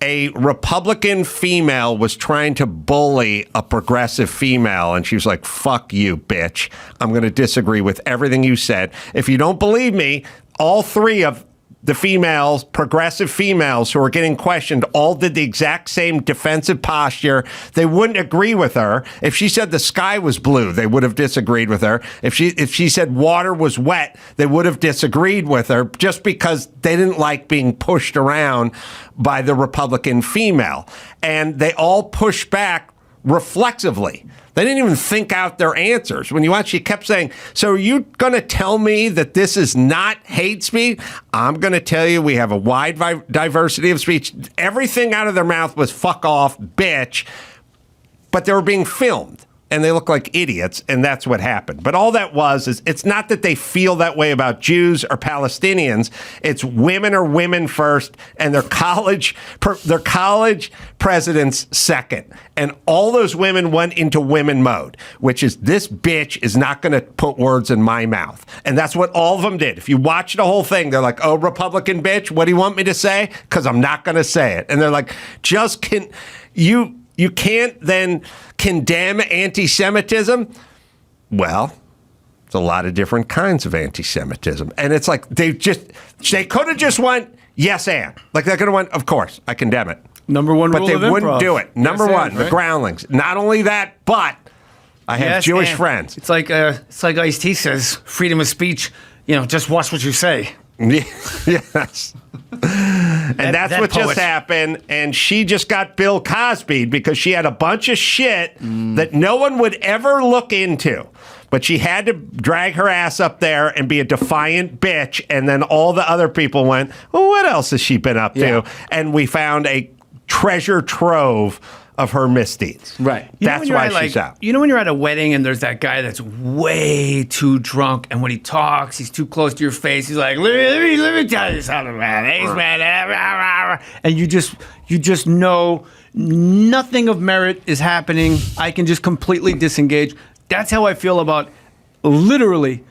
a Republican female was trying to bully a progressive female, and she was like, fuck you, bitch. I'm going to disagree with everything you said. If you don't believe me, all three of the females, progressive females who are getting questioned, all did the exact same defensive posture. They wouldn't agree with her. If she said the sky was blue, they would have disagreed with her. If she said water was wet, they would have disagreed with her just because they didn't like being pushed around by the Republican female. And they all pushed back reflexively. They didn't even think out their answers. When you watch, she kept saying, so are you going to tell me that this is not hate speech? I'm going to tell you we have a wide diversity of speech. Everything out of their mouth was fuck off, bitch. But they were being filmed, and they look like idiots, and that's what happened. But all that is it's not that they feel that way about Jews or Palestinians. It's women are women first, and their college presidents second. And all those women went into women mode, which is this bitch is not going to put words in my mouth. And that's what all of them did. If you watch the whole thing, they're like, oh, Republican bitch, what do you want me to say? Because I'm not going to say it. And they're like, you can't then condemn anti-Semitism? Well, there's a lot of different kinds of anti-Semitism. And it's like they could have just went, yes, and. Like they could have went, of course, I condemn it. Number one but rule they of improv. wouldn't do it. Number yes, one, and, the groundlings. Not only that, but I have Jewish friends. It's like Ice-T says, freedom of speech. Just watch what you say. Yes. And that's what just happened. And she just got Bill Cosby'd because she had a bunch of shit that no one would ever look into. But she had to drag her ass up there and be a defiant bitch. And then all the other people went, well, what else has she been up to? And we found a treasure trove of her misdeeds. Right. That's why she's out. You know when you're at a wedding and there's that guy that's way too drunk, and when he talks, he's too close to your face. He's like, let me tell you something, man. And you just know nothing of merit is happening. I can just completely disengage. That's how I feel about literally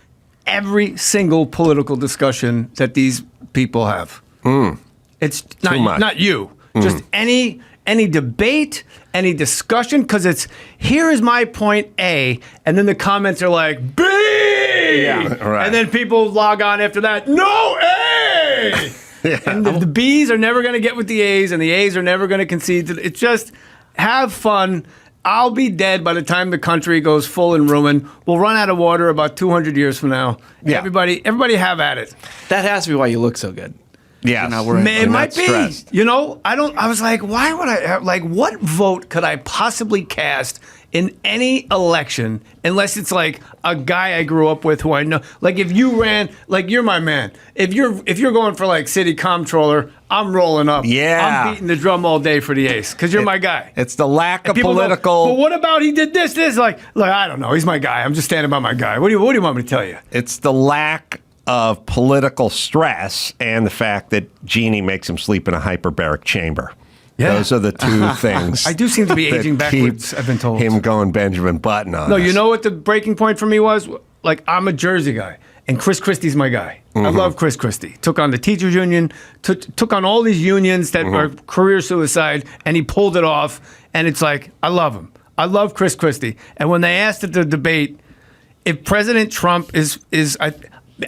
every single political discussion that these people have. It's not you. Just any debate, any discussion, because it's, here is my point A, and then the comments are like, B! And then people log on after that, no A! And the B's are never going to get with the A's, and the A's are never going to concede. It's just, have fun. I'll be dead by the time the country goes full in ruin. We'll run out of water about 200 years from now. Yeah. Everybody have at it. That has to be why you look so good. Yeah, it might be. Stressed. I was like, why would I? Like, what vote could I possibly cast in any election unless it's like a guy I grew up with who I know? Like, if you ran, like, you're my man. If you're going for like city comptroller, I'm rolling up. Yeah, I'm beating the drum all day for the ace because you're my guy. It's the lack of political. Go, but what about he did this? Like I don't know. He's my guy. I'm just standing by my guy. What do you want me to tell you? It's the lack of political stress and the fact that Jeannie makes him sleep in a hyperbaric chamber. Yeah. Those are the two things. I do seem to be aging backwards, I've been told. Him going Benjamin Button on No, us. You know what the breaking point for me was? Like, I'm a Jersey guy, and Chris Christie's my guy. I love Chris Christie. Took on the teachers union, took on all these unions that are career suicide, and he pulled it off. And it's like, I love him. I love Chris Christie. And when they asked at the debate, if President Trump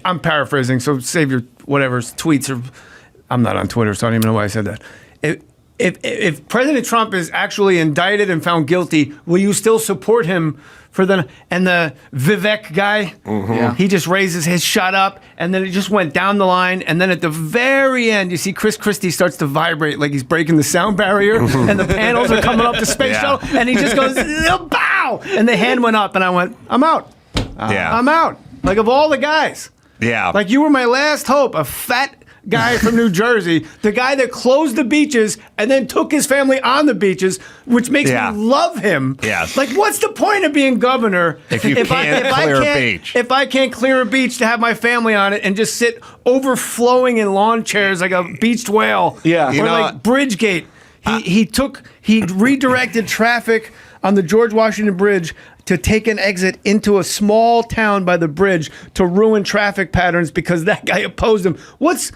I'm paraphrasing, so save your whatever tweets, or I'm not on Twitter, so I don't even know why I said that. If President Trump is actually indicted and found guilty, will you still support him for the Vivek guy? He just raises his shut up, and then it just went down the line, and then at the very end, you see Chris Christie starts to vibrate like he's breaking the sound barrier, and the panels are coming up the space shuttle, and he just goes, bow, and the hand went up, and I went, I'm out. I'm out. Like, of all the guys. Yeah. Like, you were my last hope, a fat guy from New Jersey, the guy that closed the beaches and then took his family on the beaches, which makes me love him. Yes. Like, what's the point of being governor if can't clear a beach? If I can't clear a beach to have my family on it and just sit overflowing in lawn chairs like a beached whale. Yeah. Or like Bridgegate. He redirected traffic on the George Washington Bridge to take an exit into a small town by the bridge to ruin traffic patterns because that guy opposed him. What's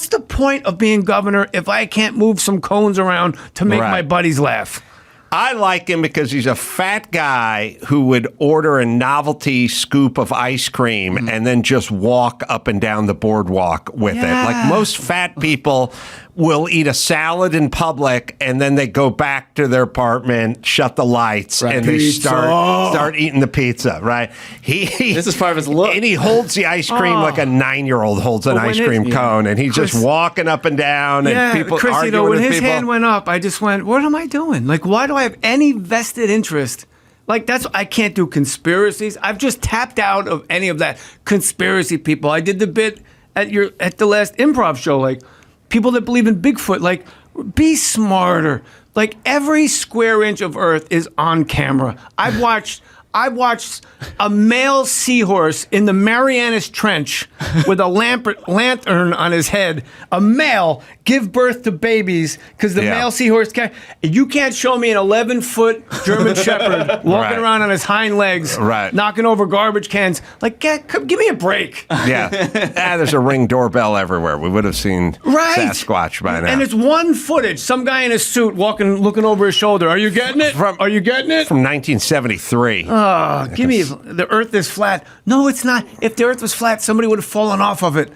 the point of being governor if I can't move some cones around to make my buddies laugh? I like him because he's a fat guy who would order a novelty scoop of ice cream and then just walk up and down the boardwalk with it. Like most fat people will eat a salad in public and then they go back to their apartment, shut the lights, and they start eating the pizza, right? This is part of his look. And he holds the ice cream like a 9-year-old holds an ice cream cone, and he's just walking up and down, and people arguing with when his people. hand went up, I just went, what am I doing? Like, why do I have any vested interest? Like, I can't do conspiracies. I've just tapped out of any of that. Conspiracy people. I did the bit at the last improv show, like, people that believe in Bigfoot, like, be smarter. Like, every square inch of Earth is on camera. I've watched a male seahorse in the Marianas Trench with a lantern on his head. A male give birth to babies because the male seahorse can't. You can't show me an 11-foot German Shepherd walking around on his hind legs, knocking over garbage cans. Like, give me a break. Yeah. There's a Ring doorbell everywhere. We would have seen Sasquatch by now. And it's one footage. Some guy in a suit walking, looking over his shoulder. Are you getting it? Are you getting it? From 1973. Give me the Earth is flat. No, it's not. If the Earth was flat, somebody would have fallen off of it.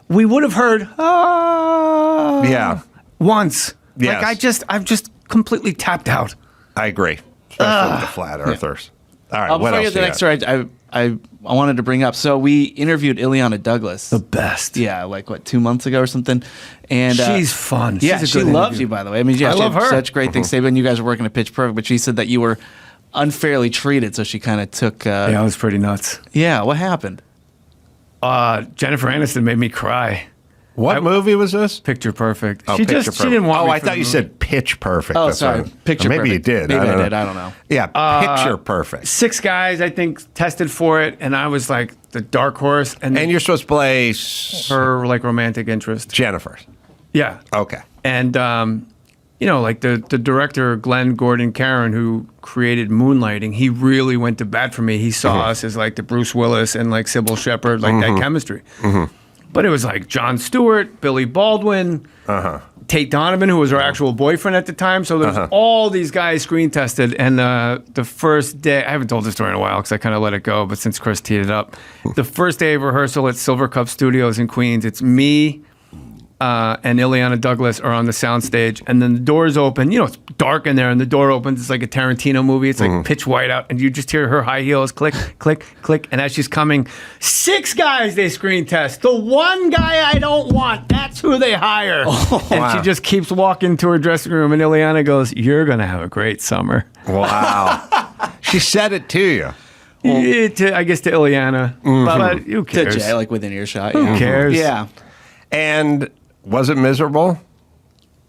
We would have heard once. Yes. Like, I've just completely tapped out. I agree. Especially with the flat earthers. All right. What before I else get the you next got? story, I wanted to bring up. So we interviewed Ileana Douglas. The best. Yeah, like 2 months ago or something. And she's fun. Yeah, She's a she good loves interview. you, by the way. I mean, yeah, I she love had her. such great things to say when you guys were working at Pitch Perfect. But she said that you were unfairly treated, so she kind of took. Yeah, it was pretty nuts. Yeah, what happened? Jennifer Aniston made me cry. What movie was this? Picture Perfect. Oh, she Picture she didn't want Oh, me I for thought the you movie. said Pitch Perfect. Oh, That's sorry. what Picture maybe Perfect. you did. Maybe I don't did. know. I don't know. Yeah, Picture Perfect. 6 guys, I think, tested for it, and I was like the dark horse. And And you're supposed to play her like romantic interest. Jennifer. Yeah. Okay. And like the director Glenn Gordon Caron, who created Moonlighting, he really went to bat for me. He saw us as like the Bruce Willis and like Sybil Shepherd, like that chemistry. But it was like Jon Stewart, Billy Baldwin, Tate Donovan, who was her actual boyfriend at the time. So there's all these guys screen tested. And the first day, I haven't told this story in a while because I kind of let it go, but since Chris teed it up, the first day of rehearsal at Silver Cup Studios in Queens, it's me and Ileana Douglas are on the soundstage, and then the doors open. You know, it's dark in there, and the door opens. It's like a Tarantino movie. It's like pitch white out, and you just hear her high heels click, click, click. And as she's coming, 6 guys they screen test. The one guy I don't want, that's who they hire. And she just keeps walking to her dressing room, and Ileana goes, "You're gonna have a great summer." Wow. She said it to you. I guess to Ileana, but who To cares? Jay, like within earshot. Who cares? Yeah. And was it miserable?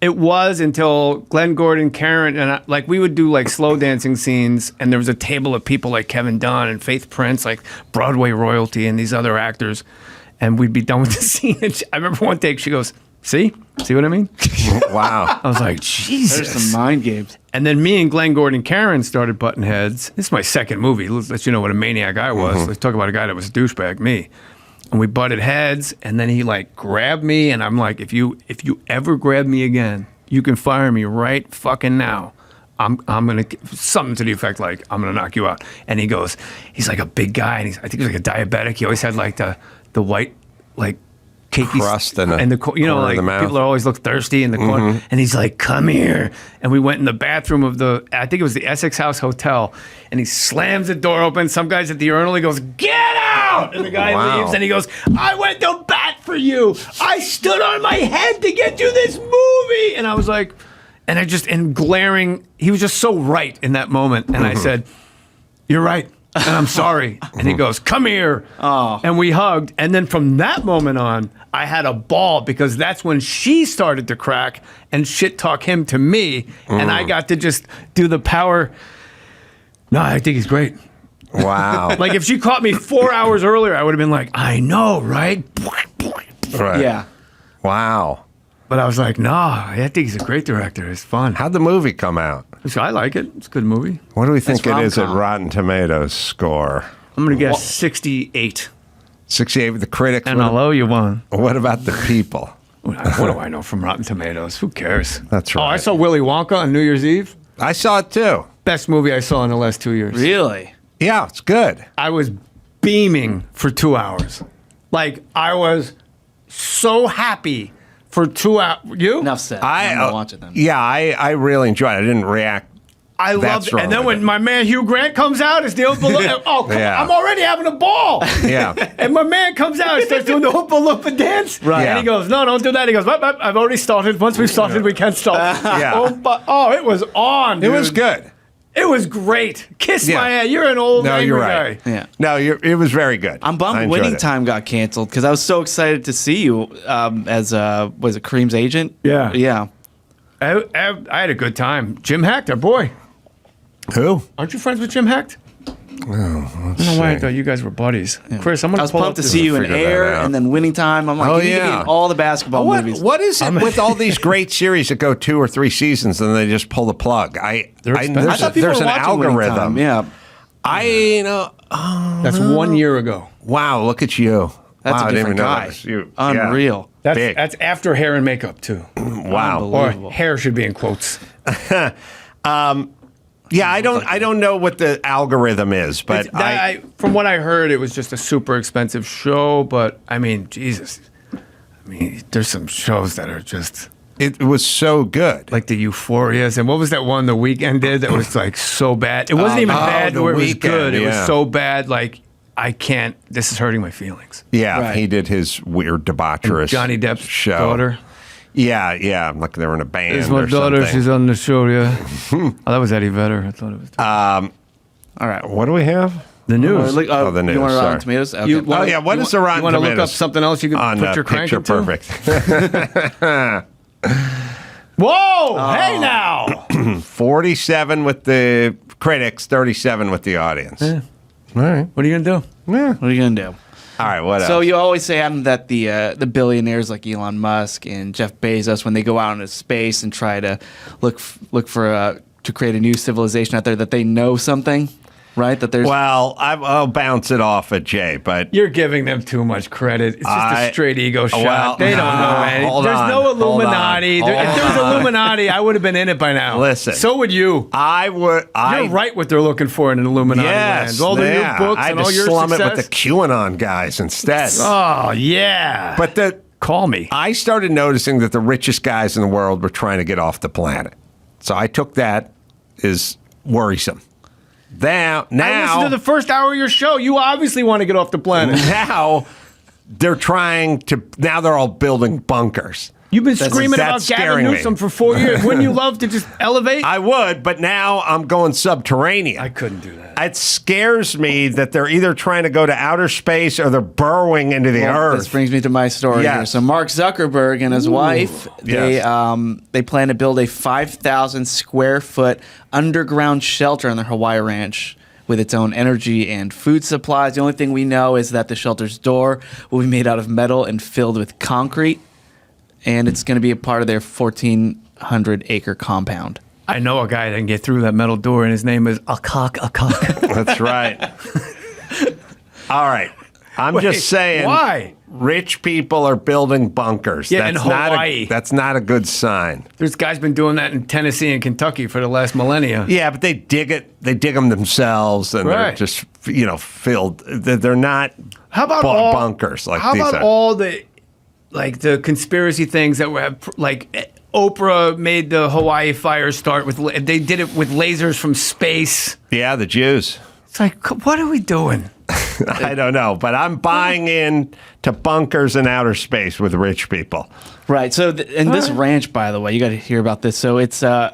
It was until Glenn Gordon, Caron, and we would do like slow dancing scenes, and there was a table of people like Kevin Dunn and Faith Prince, like Broadway royalty, and these other actors, and we'd be done with the scene. And I remember one take, she goes, "See what I mean?" Wow. I was like, Jesus. There's some mind games. And then me and Glenn Gordon Caron started butting heads. This is my second movie. Let's let you know what a maniac I was. Let's talk about a guy that was a douchebag, me. And we butted heads, and then he like grabbed me, and I'm like, if you ever grab me again, you can fire me right fucking now. I'm gonna something to the effect like I'm gonna knock you out. And he goes, he's like a big guy, and I think he's like a diabetic. He always had like the white like cakey Crust in the corner of like the mouth. people are always look thirsty in the corner. And he's like, "Come here." And we went in the bathroom of I think it was the Essex House Hotel, and he slams the door open. Some guy's at the urinal. He goes, "Get out!" And the guy leaves, and he goes, "I went to bat for you. I stood on my head to get you this movie." And I was like, and glaring, he was just so right in that moment. And I said, "You're right. And I'm sorry." And he goes, "Come here." Oh. And we hugged. And then from that moment on, I had a ball because that's when she started to crack and shit talk him to me. And I got to just do the power. No, I think he's great. Wow. Like if she caught me 4 hours earlier, I would have been like, I know, right? Right. Yeah. Wow. But I was like, nah, I think he's a great director. It's fun. How'd the movie come out? So I like it. It's a good movie. What do we think That's it is at rom-com. Rotten Tomatoes score? I'm going to guess 68. 68 with the critics. And I'll owe you one. What about the people? What do I know from Rotten Tomatoes? Who cares? That's right. Oh, I saw Willy Wonka on New Year's Eve. I saw it too. Best movie I saw in the last 2 years. Really? Yeah, it's good. I was beaming for 2 hours. Like, I was so happy for 2 hours. You? Enough said. I'm gonna watch it then. Yeah, I really enjoyed it. I didn't react. I That loved it. And then strongly. when my man Hugh Grant comes out as the Oompa Loompa, oh, come Yeah. on, I'm already having a ball. Yeah. And my man comes out and starts doing the Oompa Loompa dance. Right. And he goes, no, don't do that. He goes, I've already started. Once we've started, we can't stop. Yeah. Oh, it was on, dude. It was good. It was great. Kiss Yeah. my ass. You're an old No, angry you're right. guy. Yeah. No, it was very good. I'm I bummed enjoyed Winning it. Time got canceled because I was so excited to see you as was it Kareem's agent? Yeah. Yeah. I had a good time. Jim Hecht, our boy. Who? Aren't you friends with Jim Hecht? I don't know why I thought you guys were buddies. Chris, I'm going I to was pull pumped up to this- see you in figure that Air out. and then Winning Time. I'm like, Oh, you need to be yeah. in all the basketball movies. What is it with all these great series that go 2 or 3 seasons and they just pull the plug? They're expensive. I There's, thought people there's were an watching Winning algorithm. Time. Yeah. That's 1 year ago. Wow, look at you. That's wow, a I didn't even different know guy. that was you. Unreal. Big. That's after hair and makeup, too. Wow. Or Unbelievable. hair should be in quotes. Yeah, I don't know what the algorithm is, but From what I heard, it was just a super expensive show. But I mean, Jesus, I mean, there's some shows that are just It was so good. Like the Euphorias. And what was that one The Weeknd did that was like so bad? It wasn't even bad The where it was Weeknd, good. It was yeah. so bad, like, I can't, this is hurting my feelings. Yeah, Right. he did his weird debaucherous And Johnny Depp's show. daughter. Yeah. Like they were in a band It's my or daughter, something. she's on the show, yeah. Oh, that was Eddie Vedder. I thought it was. All right. What do we have? The news. the news. You want Sorry. Rotten Tomatoes? Okay. What is the Rotten You want to look up Tomatoes something else you can on put your crank Picture into? Perfect? Whoa! Hey now! 47 with the critics, 37 with the audience. Yeah. All right. What are you going to do? What are you gonna do? All right, what else? So you always say, Adam, that the billionaires like Elon Musk and Jeff Bezos, when they go out into space and try to look for to create a new civilization out there, that they know something, right? That there's Well, I'll bounce it off at Jay, but You're giving them too much credit. It's just a straight ego shot. well, They don't know anything. hold There's on, no hold on, Illuminati. hold If there was on. Illuminati, I would have been in it by now. Listen. So would you. You're right what they're looking for in an Illuminati Yes, land. All the yeah. new books I had and to all your slum success. it with the QAnon guys instead. Oh, yeah. But call me. I started noticing that the richest guys in the world were trying to get off the planet. So I took that as worrisome. Now, I listened to the first hour of your show. You obviously want to get off the planet. now they're trying to. Now they're all building bunkers. You've been screaming about that's Gavin scaring me. Newsom for 4 years. Wouldn't you love to just elevate? I would, but now I'm going subterranean. I couldn't do that. It scares me that they're either trying to go to outer space or they're burrowing into the earth. This brings me to my story Yes. here. So Mark Zuckerberg and his wife, they plan to build a 5,000 square foot underground shelter on their Hawaii ranch with its own energy and food supplies. The only thing we know is that the shelter's door will be made out of metal and filled with concrete, and it's going to be a part of their 1,400-acre compound. I know a guy that can get through that metal door, and his name is Akak. That's right. All right. I'm just saying. Why? Rich people are building bunkers. Yeah, in Hawaii. That's not a good sign. There's guys been doing that in Tennessee and Kentucky for the last millennia. Yeah, but they dig it. They dig them themselves, and they're Right. just filled. They're not. How about bunkers like how these about are. all the the conspiracy things that were like Oprah made the Hawaii fire start with? They did it with lasers from space. Yeah, the Jews. It's like, what are we doing? I don't know, but I'm buying in to bunkers in outer space with rich people. Right. So, and this ranch, by the way, you got to hear about this. So it's, as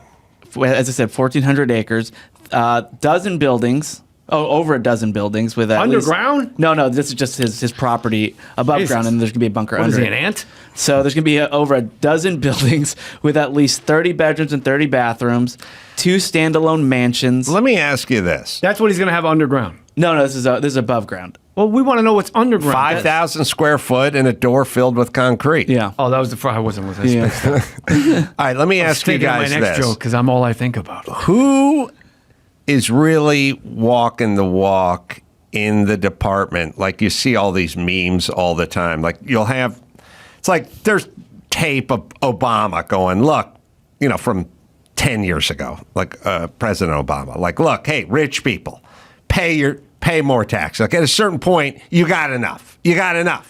I said, 1,400 acres, dozen buildings. Oh, over a dozen buildings with underground. No, this is just his property above Jesus. ground, and there's gonna be a bunker What under. is he, it. an ant? So there's gonna be over a dozen buildings with at least 30 bedrooms and 30 bathrooms, 2 standalone mansions. Let me ask you this: That's what he's going to have underground. No, this is above ground. Well, we want to know what's underground. 5,000 square foot and a door filled with concrete. Yeah. Oh, that was the front. I wasn't with this. Yeah. All right, let me ask you guys my next this: joke because I'm all I think about. Who is really walking the walk in the department? Like, you see all these memes all the time. Like, it's like there's tape of Obama going, look, from 10 years ago, like President Obama, like, look, hey, rich people, pay more tax. Like, at a certain point, you got enough.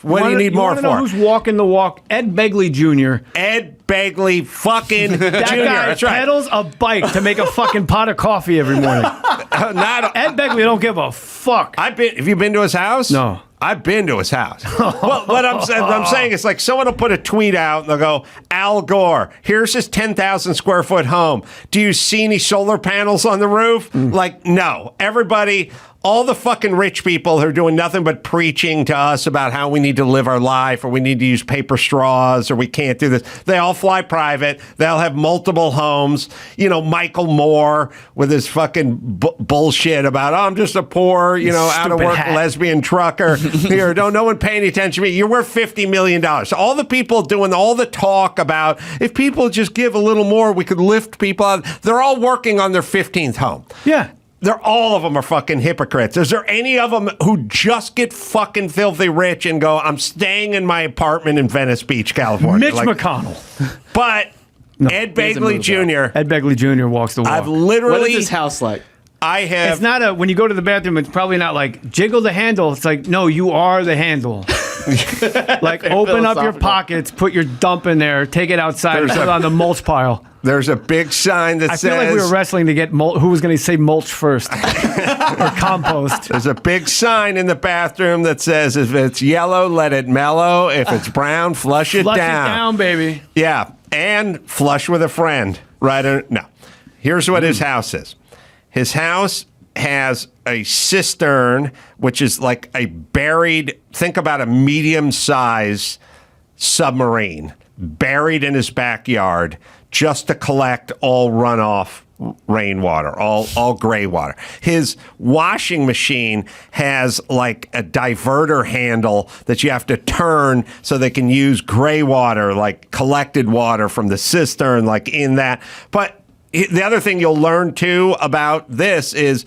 What do you need more for? Know who's walking the walk? Ed Begley Jr. Ed Begley fucking That Jr. guy That's right. pedals a bike to make a fucking pot of coffee every morning. Ed Begley don't give a fuck. Have you been to his house? No. I've been to his house. Well, what I'm saying is, like, someone will put a tweet out and they'll go, Al Gore, here's his 10,000 square foot home. Do you see any solar panels on the roof? Like, no. Everybody, all the fucking rich people who are doing nothing but preaching to us about how we need to live our life, or we need to use paper straws, or we can't do this. They all fly private. They'll have multiple homes. Michael Moore with his fucking bullshit about, I'm just a poor, out of work lesbian trucker. Here, no one paying attention to me. You're worth $50 million. So all the people doing all the talk about, if people just give a little more, we could lift people out. They're all working on their 15th home. Yeah. All of them are fucking hypocrites. Is there any of them who just get fucking filthy rich and go, I'm staying in my apartment in Venice Beach, California? Mitch McConnell. But Ed Begley Jr. Ed Begley Jr. walks the walk. I've literally. What is his house like? I have. It's not when you go to the bathroom, it's probably not like jiggle the handle. It's like, no, you are the handle. Like, open up your pockets, put your dump in there, take it outside, and put it on the mulch pile. There's a big sign that says... I feel like we were wrestling to get who was going to say mulch first. Or compost. There's a big sign in the bathroom that says, if it's yellow, let it mellow. If it's brown, flush it down. Flush it down, baby. Yeah, and flush with a friend. Right? No. Here's what his house is. His house has a cistern, which is like a buried, think about a medium-sized submarine buried in his backyard just to collect all runoff rainwater, all gray water. His washing machine has like a diverter handle that you have to turn so they can use gray water, like collected water from the cistern, like in that. But the other thing you'll learn too about this is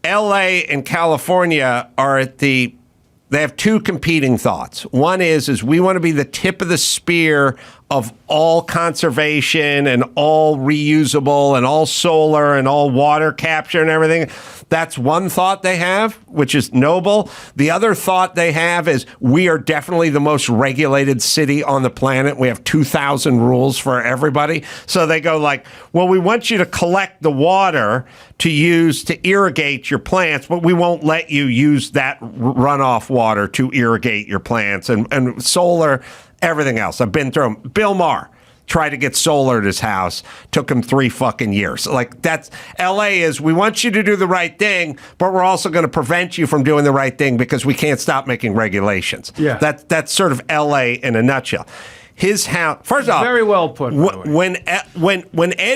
LA and California are they have two competing thoughts. One is we want to be the tip of the spear of all conservation and all reusable and all solar and all water capture and everything. That's one thought they have, which is noble. The other thought they have is we are definitely the most regulated city on the planet. We have 2,000 rules for everybody. So they go like, well, we want you to collect the water to use to irrigate your plants, but we won't let you use that runoff water to irrigate your plants and solar, everything else. I've been through them. Bill Maher tried to get solar at his house. Took him 3 fucking years. Like, that's LA is, we want you to do the right thing, but we're also going to prevent you from doing the right thing because we can't stop making regulations. Yeah. That's sort of LA in a nutshell. His house, first off, very well put. When Ed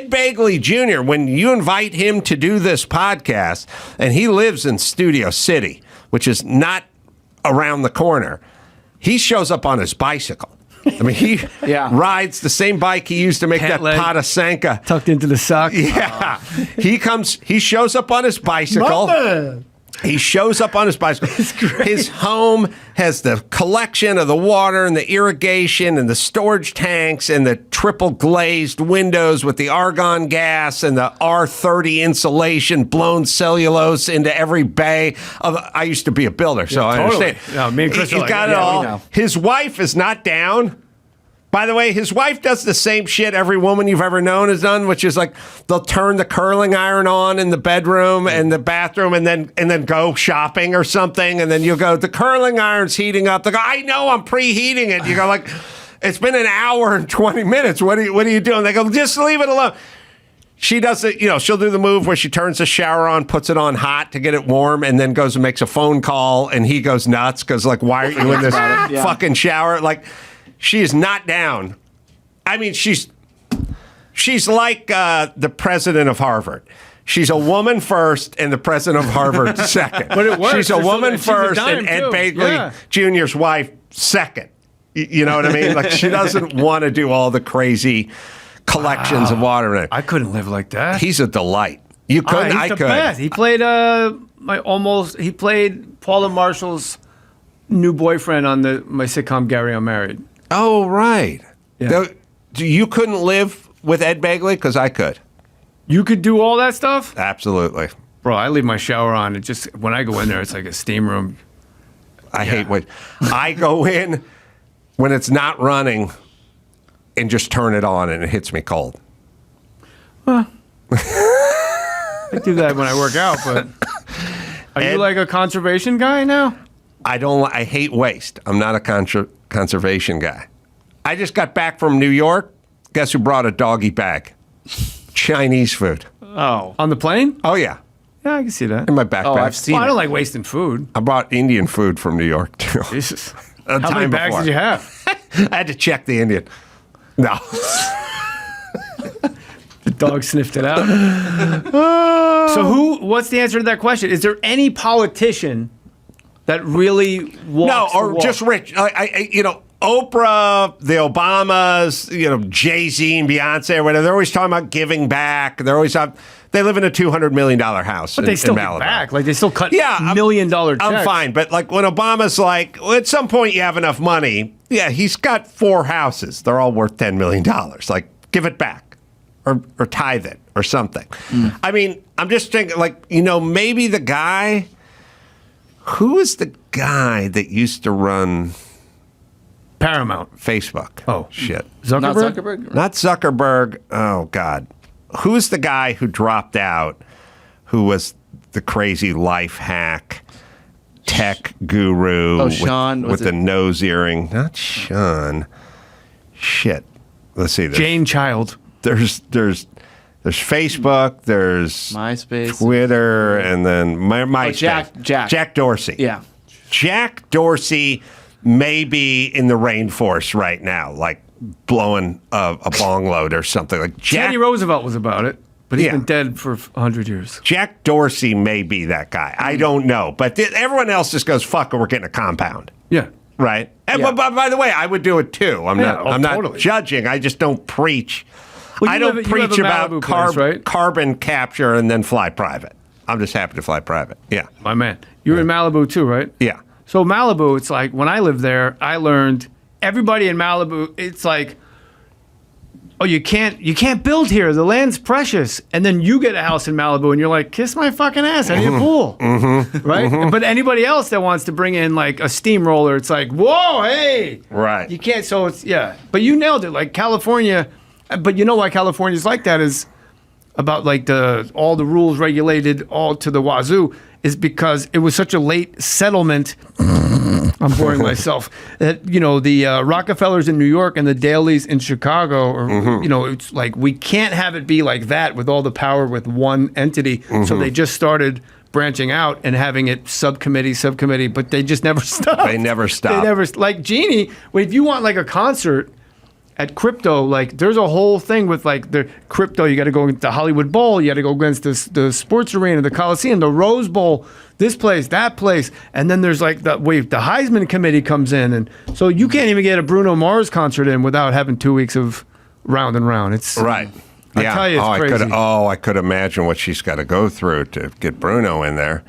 Begley Jr., when you invite him to do this podcast, and he lives in Studio City, which is not around the corner, he shows up on his bicycle. I mean, he rides the same bike he used to make that Pata Sanka. Tucked into the sock. Yeah. He shows up on his bicycle. Mama. He shows up on his bicycle. His home has the collection of the water and the irrigation and the storage tanks and the triple glazed windows with the argon gas and the R30 insulation, blown cellulose into every bay. I used to be a builder, so I understand. No, me and Chris He's got it all. His wife is not down. By the way, his wife does the same shit every woman you've ever known has done, which is like they'll turn the curling iron on in the bedroom and the bathroom and then go shopping or something. And then you'll go, the curling iron's heating up. They go, I know, I'm preheating it. You go like, it's been an hour and 20 minutes. What are you doing? They go, just leave it alone. She does it, she'll do the move where she turns the shower on, puts it on hot to get it warm, and then goes and makes a phone call, and he goes nuts because, like, why aren't you in this fucking shower? Like, she is not down. I mean, she's like the president of Harvard. She's a woman first and the president of Harvard second. But it works. She's a woman first and Ed Begley Jr.'s wife second. You know what I mean? Like, she doesn't want to do all the crazy collections of water. I couldn't live like that. He's a delight. You couldn't? I could. Best. He played he played Paula Marshall's new boyfriend on my sitcom Gary Unmarried. Oh, right. Yeah. You couldn't live with Ed Begley? Because I could. You could do all that stuff? Absolutely. Bro, I leave my shower on. It just, when I go in there, it's like a steam room. I hate when I go in when it's not running and just turn it on and it hits me cold. Well, I do that when I work out, but are you like a conservation guy now? I hate waste. I'm not a conservation guy. I just got back from New York. Guess who brought a doggy bag? Chinese food. Oh. On the plane? Oh, yeah. Yeah, I can see that. In my backpack. Oh, I've seen I don't like wasting food. I brought Indian food from New York, too. Jesus. How many bags did you have? I had to check the Indian. No. The dog sniffed it out. So what's the answer to that question? Is there any politician that really walks the walk? Just rich. Oprah, the Obamas, Jay-Z and Beyonce or whatever, they're always talking about giving back. They live in a $200 million house. But they still give back. Like, they still cut $1 million checks. I'm fine. But like when Obama's like, well, at some point you have enough money. Yeah, he's got 4 houses. They're all worth $10 million. Like, give it back or tithe it or something. Mm. I mean, I'm just thinking, like, maybe the guy, who is the guy that used to run Paramount. Facebook. Oh, shit. Zuckerberg? Not Zuckerberg? Not Zuckerberg. Oh, God. Who's the guy who dropped out, who was the crazy life hack tech guru Sean, with the nose earring? Not Sean. Shit. Let's see. Jane Child. There's Facebook, there's MySpace, Twitter, and then MySpace. Jack Dorsey. Yeah. Jack Dorsey may be in the rainforest right now, like blowing a bong load or something. Like Teddy Roosevelt was about it, but he's been dead for 100 years. Jack Dorsey may be that guy. I don't know. But everyone else just goes, fuck it, we're getting a compound. Yeah. Right? And but by the way, I would do it too. I'm not totally. judging. I just don't preach. Well, I don't preach about place, right? carbon capture and then fly private. I'm just happy to fly private. Yeah. My man. You're in Malibu too, right? Yeah. So Malibu, it's like when I lived there, I learned everybody in Malibu, it's like, oh, you can't build here. The land's precious. And then you get a house in Malibu and you're like, kiss my fucking ass. I need a pool. Right? But anybody else that wants to bring in like a steamroller, it's like, whoa, hey. Right. You can't. So it's, yeah. But you nailed it. Like California, but you know why California's like that is about like all the rules regulated all to the wazoo is because it was such a late settlement. I'm boring myself. That the Rockefellers in New York and the Dailies in Chicago, or it's like we can't have it be like that with all the power with one entity. So they just started branching out and having it subcommittee, but they just never stopped. They never stopped. They never like Genie. If you want like a concert at crypto, like there's a whole thing with like the crypto. You got to go into the Hollywood Bowl. You got to go against the sports arena, the Coliseum, the Rose Bowl, this place, that place, and then there's like the Heisman committee comes in, and so you can't even get a Bruno Mars concert in without having 2 weeks of round and round. It's right. I tell you, it's crazy. I could imagine what she's got to go through to get Bruno in there,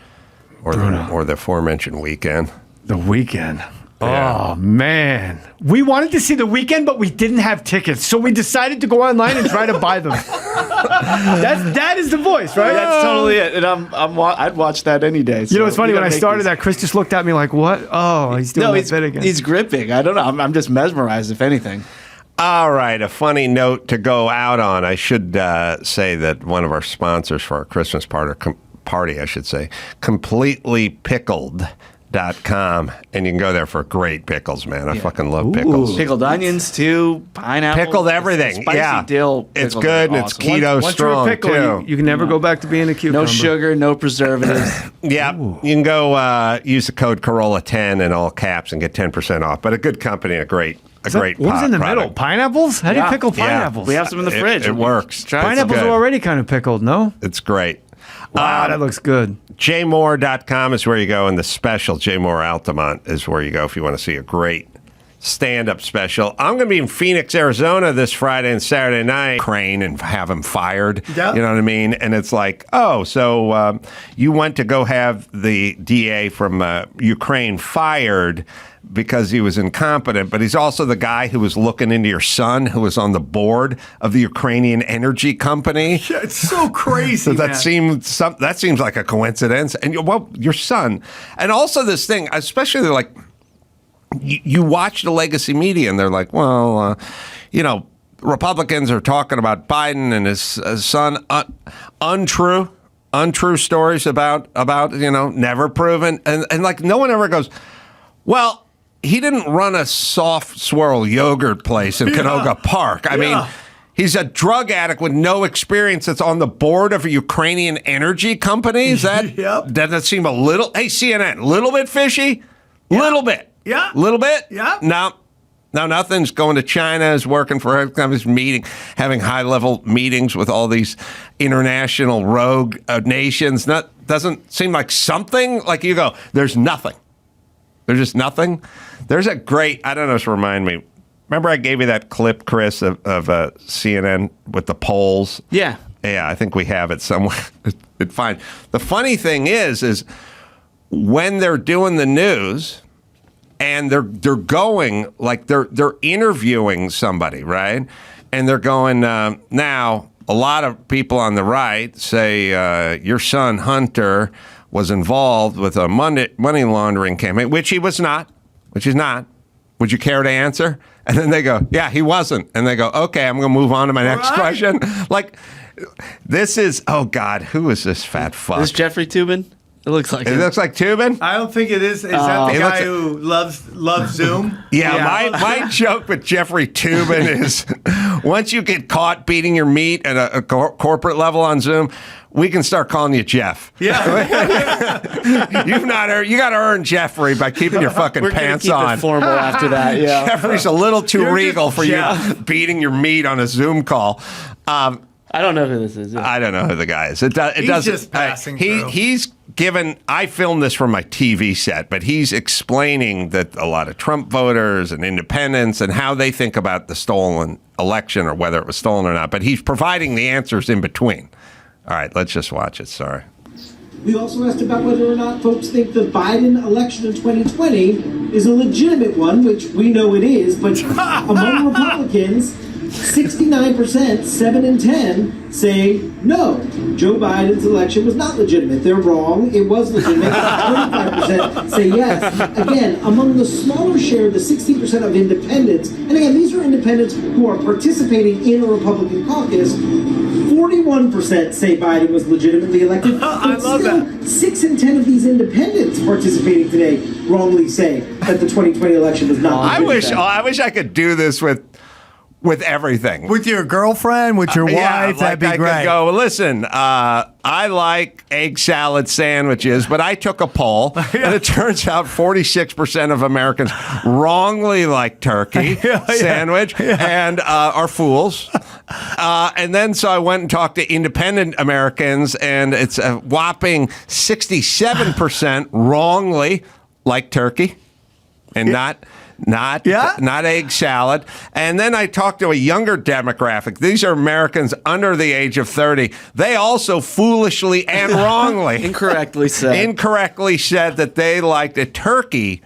or the aforementioned Weekend. The Weekend. Yeah. Oh, man. We wanted to see The Weeknd, but we didn't have tickets. So we decided to go online and try to buy them. That is the voice, right? That's totally it. And I'd watch that any day. So you know, it's funny. When I started that, Chris just looked at me like, what? Oh, he's doing that bit again. He's gripping. I don't know. I'm just mesmerized, if anything. All right. A funny note to go out on. I should say that one of our sponsors for our Christmas party, I should say, Completely Pickled. .com, and you can go there for great pickles, man. I fucking love pickles. Pickled onions too, pineapple, pickled everything. Spicy dill. It's good and it's keto strong once you're a pickle, too. You can never go back to being a cucumber. No sugar, no preservatives. Yeah, you can go use the code Carolla10 in all caps and get 10% off. But a good company, a great What was in the middle? Pineapples? How do you pickle pineapples? We have some in the fridge. It works. Pineapples are already kind of pickled, no? It's great. Wow, that looks good. jmore.com is where you go, and the special, Jmore Altamont, is where you go if you want to see a great stand-up special. I'm going to be in Phoenix, Arizona this Friday and Saturday night. Crane and have him fired. Yep. You know what I mean? And it's like, so you went to go have the DA from Ukraine fired because he was incompetent, but he's also the guy who was looking into your son, who was on the board of the Ukrainian energy company. Yeah, it's so crazy. So that seems like a coincidence. And your son, and also this thing, especially like you watch the legacy media, and they're like, Republicans are talking about Biden and his son, untrue stories about never proven, and like no one ever goes, well. He didn't run a soft swirl yogurt place in Canoga Park. I mean, he's a drug addict with no experience that's on the board of a Ukrainian energy company. Doesn't that seem a little, hey, CNN, little bit fishy? Little bit. Yeah. Little bit? Yeah. No, nothing's going to China, is working for his meeting, having high-level meetings with all these international rogue nations. Doesn't seem like something, like you go, there's nothing. There's just nothing. There's a great, I don't know, this remind me. Remember I gave you that clip, Chris, of CNN with the polls? Yeah. Yeah, I think we have it somewhere. It's fine. The funny thing is when they're doing the news and they're going, like they're interviewing somebody, right? And they're going, now, a lot of people on the right say your son, Hunter, was involved with a money laundering campaign, which he's not. Would you care to answer? And then they go, yeah, he wasn't. And they go, okay, I'm going to move on to my next question. Like, this is, oh God, who is this fat fuck? Is Jeffrey Toobin? It looks like it. Looks like Toobin? I don't think it is. Is that the guy who loves Zoom? Yeah, my joke with Jeffrey Toobin is once you get caught beating your meat at a corporate level on Zoom, we can start calling you Jeff. Yeah. You got to earn Jeffrey by keeping your fucking pants keep on. It formal after that. Yeah. Jeffrey's a little too regal for Jeff. you beating your meat on a Zoom call. I don't know who this is. I don't know who the guy is. He's just passing through. He's given. I filmed this from my TV set, but he's explaining that a lot of Trump voters and independents and how they think about the stolen election or whether it was stolen or not. But he's providing the answers in between. All right, let's just watch it. Sorry. We also asked about whether or not folks think the Biden election in 2020 is a legitimate one, which we know it is, but among Republicans, 69%, 7 in 10, say no. Joe Biden's election was not legitimate. They're wrong. It was legitimate. 25% say yes. Again, among the smaller share, the 16% of independents, and again, these are independents who are participating in a Republican caucus, 41% say Biden was legitimately elected. I love still, that. 6 in 10 of these independents participating today wrongly say that the 2020 election was not legitimate. I wish I could do this with everything. With your girlfriend, with your wife, that'd be great. Could go, listen, I like egg salad sandwiches, but I took a poll, and it turns out 46% of Americans wrongly like turkey sandwich and are fools. And then so I went and talked to independent Americans, and it's a whopping 67% wrongly like turkey and not egg salad. And then I talked to a younger demographic. These are Americans under the age of 30. They also foolishly and wrongly Incorrectly said that they liked a turkey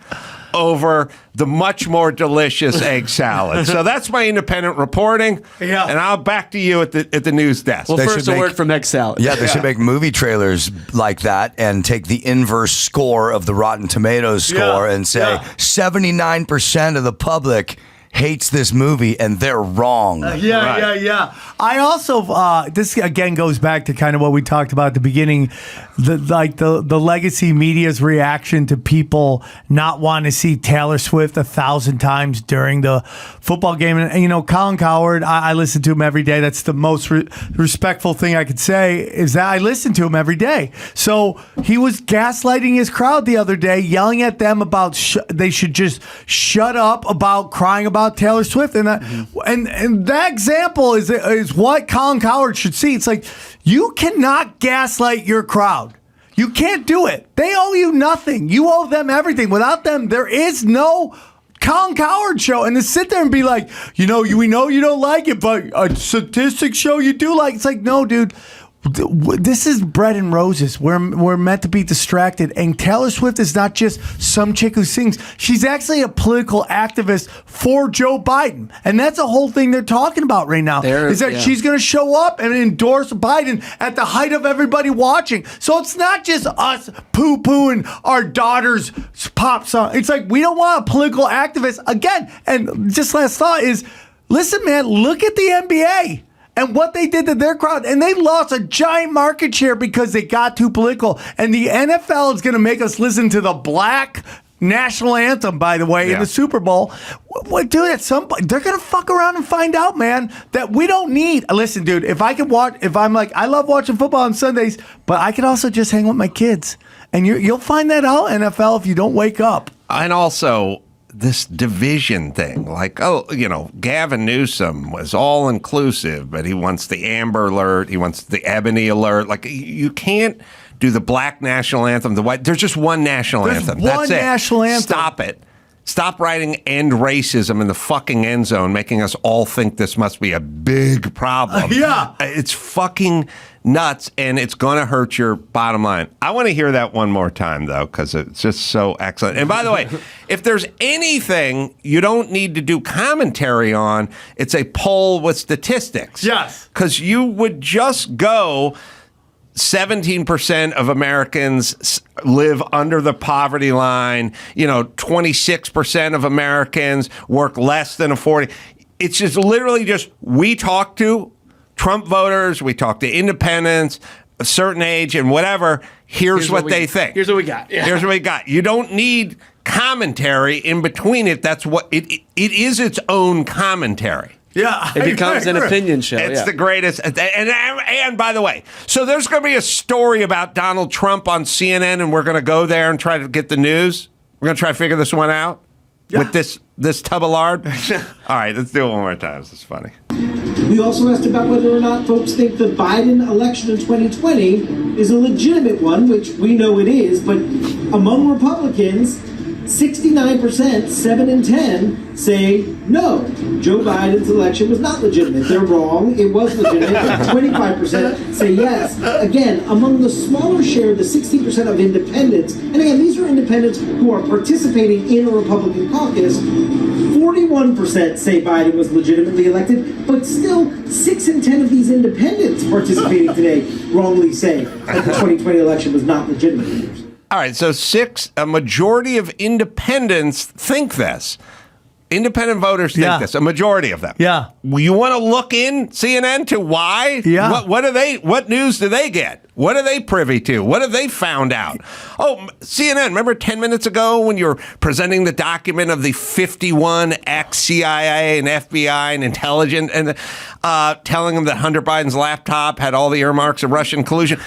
over the much more delicious egg salad. So that's my independent reporting. Yeah. And I'll back to you at the news desk. Well, first a word from egg salad. Yeah, they should make movie trailers like that and take the inverse score of the Rotten Tomatoes score and say 79% of the public hates this movie and they're wrong. Yeah. I also this again goes back to kind of what we talked about at the beginning, the legacy media's reaction to people not wanting to see Taylor Swift 1,000 times during the football game. And you know, Colin Cowherd, I listen to him every day. That's the most respectful thing I could say is that I listen to him every day. So he was gaslighting his crowd the other day, yelling at them about they should just shut up about crying about Taylor Swift, and that example is what Colin Cowherd should see. It's like you cannot gaslight your crowd. You can't do it. They owe you nothing. You owe them everything. Without them, there is no Colin Cowherd show. And to sit there and be like, we know you don't like it, but a statistics show you do like. It's like, no, dude. This is bread and roses. We're meant to be distracted. And Taylor Swift is not just some chick who sings. She's actually a political activist for Joe Biden. And that's the whole thing they're talking about right now. She's going to show up and endorse Biden at the height of everybody watching. So it's not just us poo-pooing our daughter's pop song. It's like we don't want a political activist. Again, and just last thought is, listen, man, look at the NBA. And what they did to their crowd. And they lost a giant market share because they got too political. And the NFL is going to make us listen to the black national anthem, by the way, in the Super Bowl. Dude, at some point, they're going to fuck around and find out, man, that we don't need. Listen, dude, if I'm like, I love watching football on Sundays, but I can also just hang with my kids. And you'll find that out, NFL, if you don't wake up. And also, this division thing, like, Gavin Newsom was all inclusive, but he wants the Amber Alert, he wants the Ebony Alert. Like, you can't do the black national anthem, the white. There's just one national anthem. That's it. National anthem. Stop it. Stop writing "end racism" in the fucking end zone, making us all think this must be a big problem. It's fucking nuts, and it's going to hurt your bottom line. I want to hear that one more time, though, because it's just so excellent. And by the way, if there's anything you don't need to do commentary on, it's a poll with statistics. Yes. Because you would just go 17% of Americans live under the poverty line. 26% of Americans work less than a 40. It's just literally just we talk to Trump voters, we talk to independents, a certain age and whatever. Here's what they think. Here's what we got. Yeah. Here's what we got. You don't need commentary in between it. That's what it is. Its own commentary. Yeah, it becomes an opinion show. It's the greatest. And by the way, so there's going to be a story about Donald Trump on CNN, and we're going to go there and try to get the news. We're going to try to figure this one out with this tub of lard. All right, let's do it one more time. This is funny. We also asked about whether or not folks think the Biden election in 2020 is a legitimate one, which we know it is, but among Republicans, 69%, 7 in 10, say no. Joe Biden's election was not legitimate. They're wrong. It was legitimate. 25% say yes. Again, among the smaller share, the 16% of independents, and again, these are independents who are participating in a Republican caucus, 41% say Biden was legitimately elected, but still 6 in 10 of these independents participating today wrongly say that the 2020 election was not legitimate. All right, so a majority of independents think this. Independent voters think this. A majority of them. Yeah. You want to look in CNN to why? Yeah. What news do they get? What are they privy to? What have they found out? Oh, CNN, remember 10 minutes ago when you were presenting the document of the 51 ex-CIA and FBI and intelligence and telling them that Hunter Biden's laptop had all the earmarks of Russian collusion?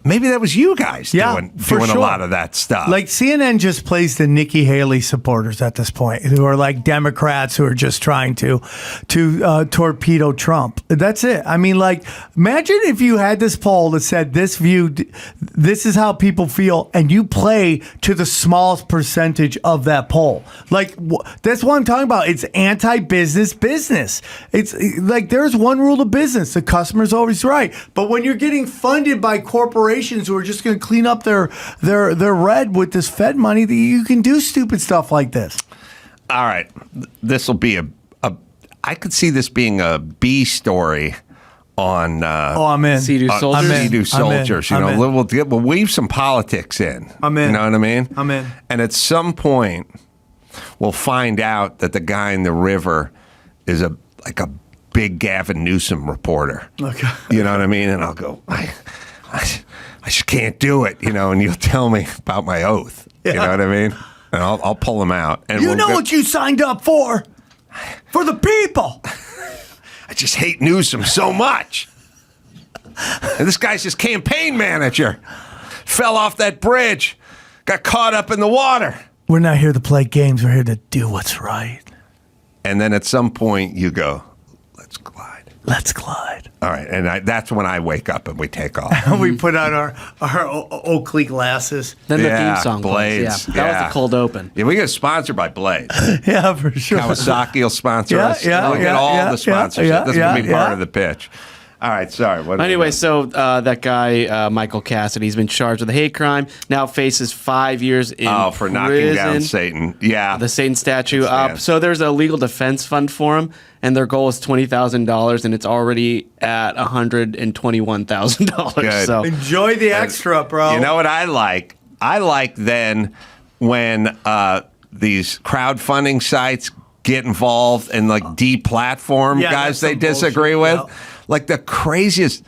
Maybe that was you guys doing sure. a lot of that stuff. Like CNN just plays the Nikki Haley supporters at this point, who are like Democrats who are just trying to torpedo Trump. That's it. I mean, like, imagine if you had this poll that said this is how people feel, and you play to the smallest percentage of that poll. Like, that's what I'm talking about. It's anti-business business. It's like there's one rule of business: the customer's always right. But when you're getting funded by corporations who are just going to clean up their red with this Fed money, that you can do stupid stuff like this. All right, this will be I could see this being a B story on. I'm in. Sea-Doo soldiers. Sea-Doo soldiers. We'll weave some politics in. I'm in. You know what I mean? I'm in. And at some point, we'll find out that the guy in the river is a big Gavin Newsom reporter. Okay. You know what I mean? And I'll go, I just can't do it, and you'll tell me about my oath. Yeah. You know what I mean? And I'll pull him out. And what you signed up for the people. I just hate Newsom so much. And this guy's his campaign manager. Fell off that bridge. Got caught up in the water. We're not here to play games. We're here to do what's right. And then at some point you go, let's glide. Let's glide. All right, and that's when I wake up and we take off. And we put on our Oakley glasses. Then the theme song Blades. plays. Yeah, that was the cold open. Yeah, we get sponsored by Blades. Yeah, for sure. Kawasaki will sponsor us. Yeah, we'll get all the sponsorship. This will be part of the pitch. All right, sorry. Anyway, so that guy, Michael Cassidy, he's been charged with a hate crime. Now faces 5 years in prison. For knocking down Satan. Yeah. The Satan statue up. So there's a legal defense fund for him, and their goal is $20,000, and it's already at $121,000. Good. So enjoy the extra, bro. You know what I like? I like then when these crowdfunding sites get involved and deplatform guys they disagree with. Yeah. Like the craziest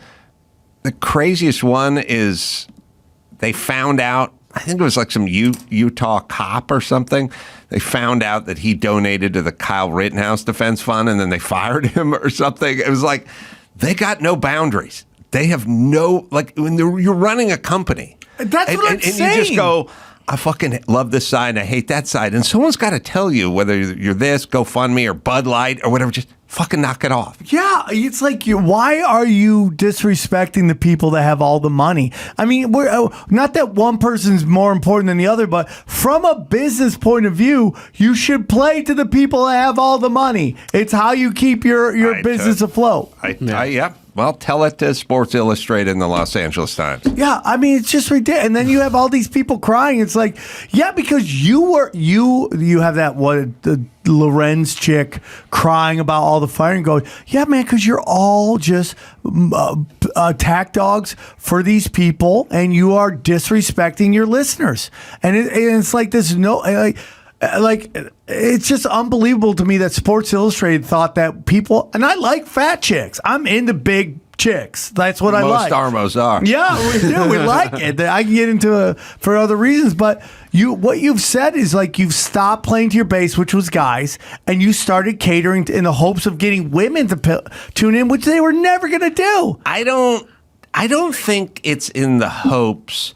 one is they found out, I think it was like some Utah cop or something. They found out that he donated to the Kyle Rittenhouse Defense Fund, and then they fired him or something. It was like they got no boundaries. They have no, when you're running a company. That's what I'm saying. And you just go, I fucking love this side and I hate that side. And someone's got to tell you whether you're this, GoFundMe or Bud Light or whatever, just fucking knock it off. Yeah, it's like, why are you disrespecting the people that have all the money? I mean, we're not that one person's more important than the other, but from a business point of view, you should play to the people that have all the money. It's how you keep your business afloat. Yeah. Well, tell it to Sports Illustrated and the Los Angeles Times. Yeah, I mean, it's just ridiculous. And then you have all these people crying. It's like, yeah, because you have that, the Lorenz chick crying about all the firing, going, yeah, man, because you're all just attack dogs for these people, and you are disrespecting your listeners. And it's like this like it's just unbelievable to me that Sports Illustrated thought that people, and I like fat chicks. I'm into big chicks. That's what I like. Most Armos are. Yeah, we do. We like it. I can get into for other reasons, but what you've said is like you've stopped playing to your base, which was guys, and you started catering in the hopes of getting women to tune in, which they were never going to do. I don't think it's in the hopes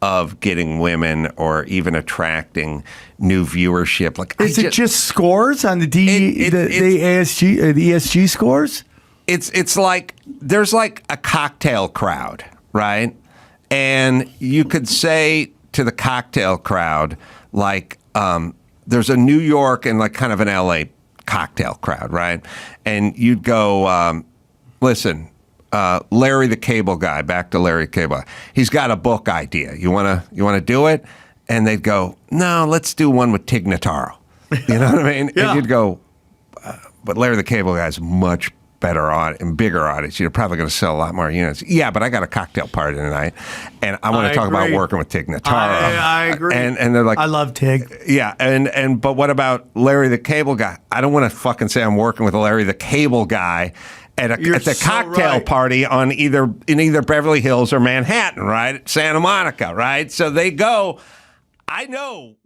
of getting women or even attracting new viewership. Like, is it just scores on the ESG scores? It's like there's like a cocktail crowd, right? And you could say to the cocktail crowd, like, there's a New York and like kind of an LA cocktail crowd, right? And you'd go, listen, Larry the Cable Guy, back to Larry Cable. He's got a book idea. You wanna do it? And they'd go, no, let's do one with Tig Notaro. You know what I mean? Yeah. And you'd go, but Larry the Cable Guy's much better and bigger audience. You're probably going to sell a lot more units. Yeah, but I got a cocktail party tonight, and I want to talk about working with Tig Notaro. I agree. And they're like, I love Tig. Yeah, but what about Larry the Cable Guy? I don't want to fucking say I'm working with Larry the Cable Guy at the cocktail party in either Beverly Hills or Manhattan, right? Santa Monica, right? So they go, I know.